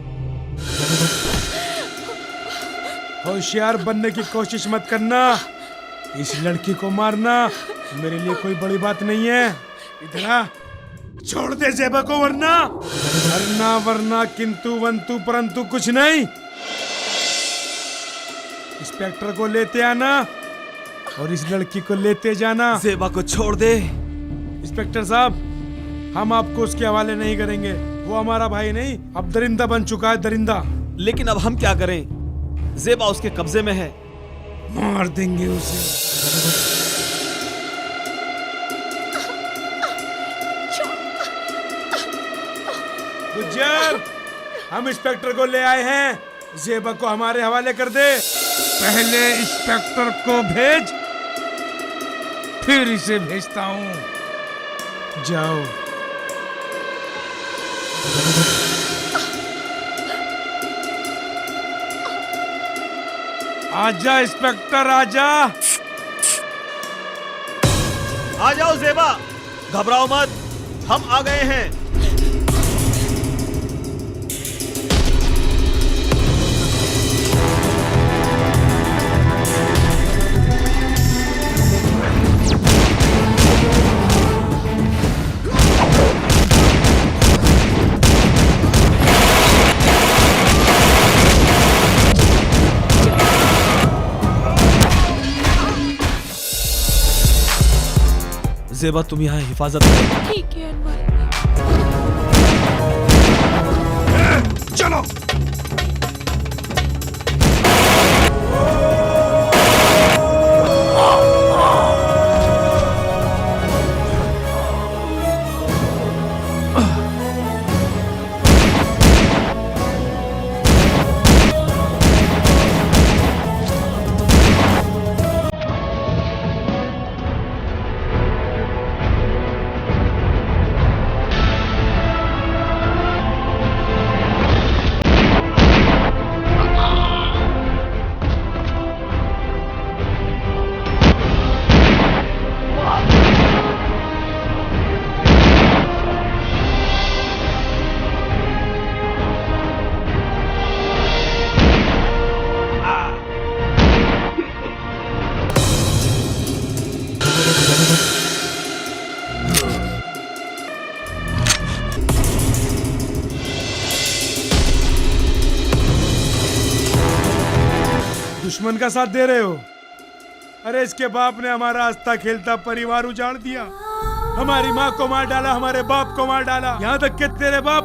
होशियार बनने की कोशिश मत करना। इस लड़की को मारना मेरे लिए कोई बड़ी बात नहीं है। इधर आ, छोड़ दे ज़ेबा को, वरना किंतु वंतु परंतु कुछ नहीं। इंस्पेक्टर को लेते आना और इस लड़की को लेते जाना। ज़ेबा को छोड़ दे। इंस्पेक्टर साहब, हम आपको उसके हवाले नहीं करेंगे। वो हमारा भाई नहीं, अब दरिंदा बन चुका है, दरिंदा। लेकिन अब हम क्या करें? ज़ेबा उसके कब्जे में है। मार देंगे उसे। गुज्जर, हम इंस्पेक्टर को ले आए हैं, ज़ेबा को हमारे हवाले कर दे। पहले इंस्पेक्टर को भेज, फिर इसे भेजता हूं। जाओ। आजा इंस्पेक्टर, आजा। आ जाओ ज़ेबा, घबराओ मत, हम आ गए हैं। ज़ेबा, तुम यहाँ हिफाजत करो। ठीक है अनवर। चलो। दुश्मन का साथ दे रहे हो? अरे इसके बाप ने हमारा हंसता खेलता परिवार उजाड़ दिया, हमारी माँ को मार डाला, हमारे बाप को मार डाला, यहाँ तक कि तेरे बाप,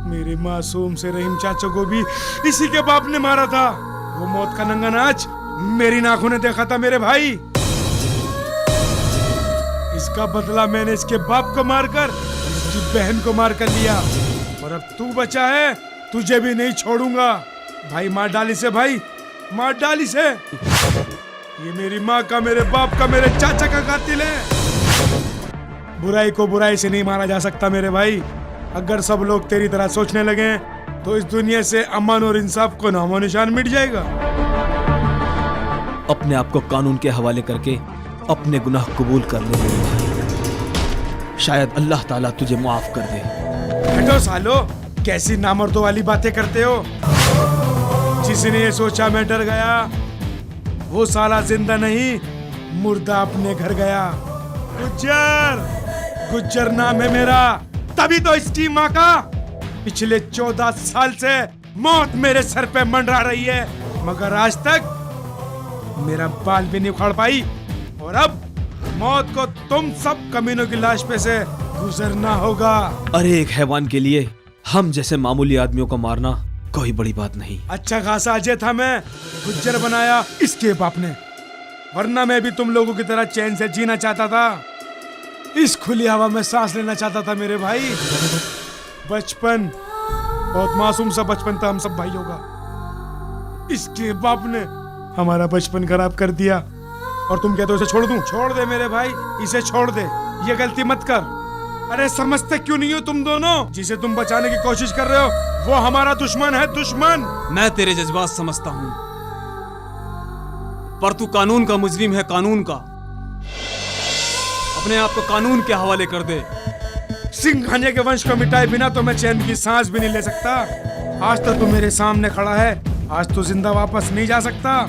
मेरे मासूम से रहीम चाचा को भी इसी के बाप ने मारा था। वो मौत का नंगा नाच मेरी आंखों ने देखा था मेरे भाई। इसका बदला मैंने इसके बाप को मारकर इसकी बहन को मार कर लिया, और अब तू बचा है, तुझे भी नहीं छोड़ूंगा। भाई मार डाली से, भाई मार डाली से। ये मेरी माँ का, मेरे बाप का, मेरे चाचा का कातिल है। बुराई को बुराई से नहीं मारा जा सकता मेरे भाई। अगर सब लोग तेरी तरह सोचने लगे तो इस दुनिया से अमन और इंसाफ को नामो निशान मिट जाएगा। अपने आप को कानून के हवाले करके अपने गुनाह कबूल कर ले मेरे भाई, शायद अल्लाह ताला तुझे माफ कर दे। हटो सालो, कैसी नामर्दों वाली बातें करते हो। जिसने ये सोचा मैं डर गया, वो साला जिंदा नहीं मुर्दा अपने घर गया। गुज्जर नाम है मेरा, तभी तो इसकी माँ का पिछले 14 साल से मौत मेरे सर पे मंडरा रही है, मगर आज तक मेरा बाल भी नहीं उखाड़ पाई। और अब मौत को तुम सब कमीनों की लाश पे से गुजरना होगा। अरे एक हैवान के लिए हम जैसे मामूली आदमियों को मारना कोई बड़ी बात नहीं। अच्छा खासा अजय था मैं, गुज्जर बनाया इसके बाप ने, वरना मैं भी तुम लोगों की तरह चैन से जीना चाहता था, इस खुली हवा में सांस लेना चाहता था मेरे भाई। बचपन बहुत मासूम सा बचपन था हम सब भाइयों का, इसके बाप ने हमारा बचपन खराब कर दिया। और तुम कहते हो इसे छोड़ दूं? छोड़ दे मेरे भाई, इसे छोड़ दे, ये गलती मत कर। अरे समझते क्यों नहीं हो तुम दोनों? जिसे तुम बचाने की कोशिश कर रहे हो वो हमारा दुश्मन है, दुश्मन। मैं तेरे जज्बात समझता हूं, पर तू कानून का मुजरिम है, कानून का। अपने आप को कानून के हवाले कर दे। सिंघानिया के वंश को मिटाए बिना तो मैं चैन की सांस भी नहीं ले सकता। आज तो तू मेरे सामने खड़ा है, आज तो जिंदा वापस नहीं जा सकता।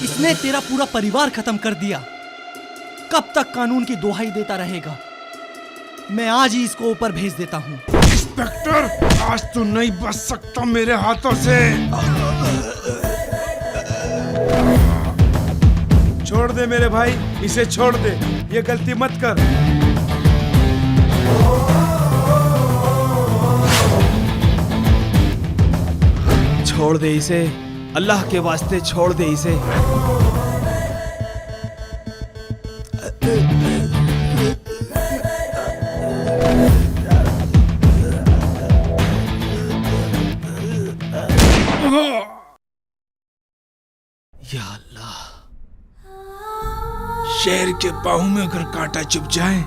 इसने तेरा पूरा परिवार खत्म कर दिया, कब तक कानून की दुहाई देता रहेगा? मैं आज ही इसको ऊपर भेज देता हूँ। इंस्पेक्टर, आज तू नहीं बच सकता मेरे हाथों से। छोड़ दे मेरे भाई, इसे छोड़ दे, ये गलती मत कर। छोड़ दे इसे, अल्लाह के वास्ते छोड़ दे इसे। या अल्लाह, शेर के बाहों में अगर कांटा चुभ जाए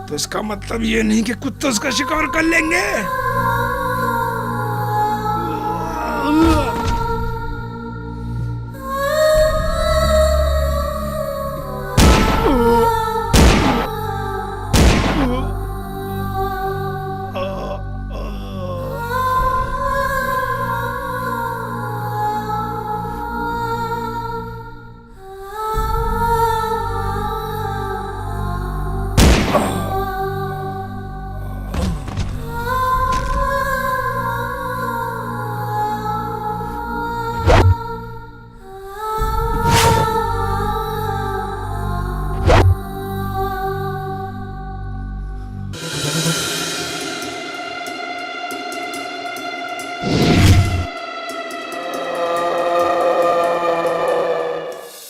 तो इसका मतलब ये नहीं कि कुत्ते उसका शिकार कर लेंगे।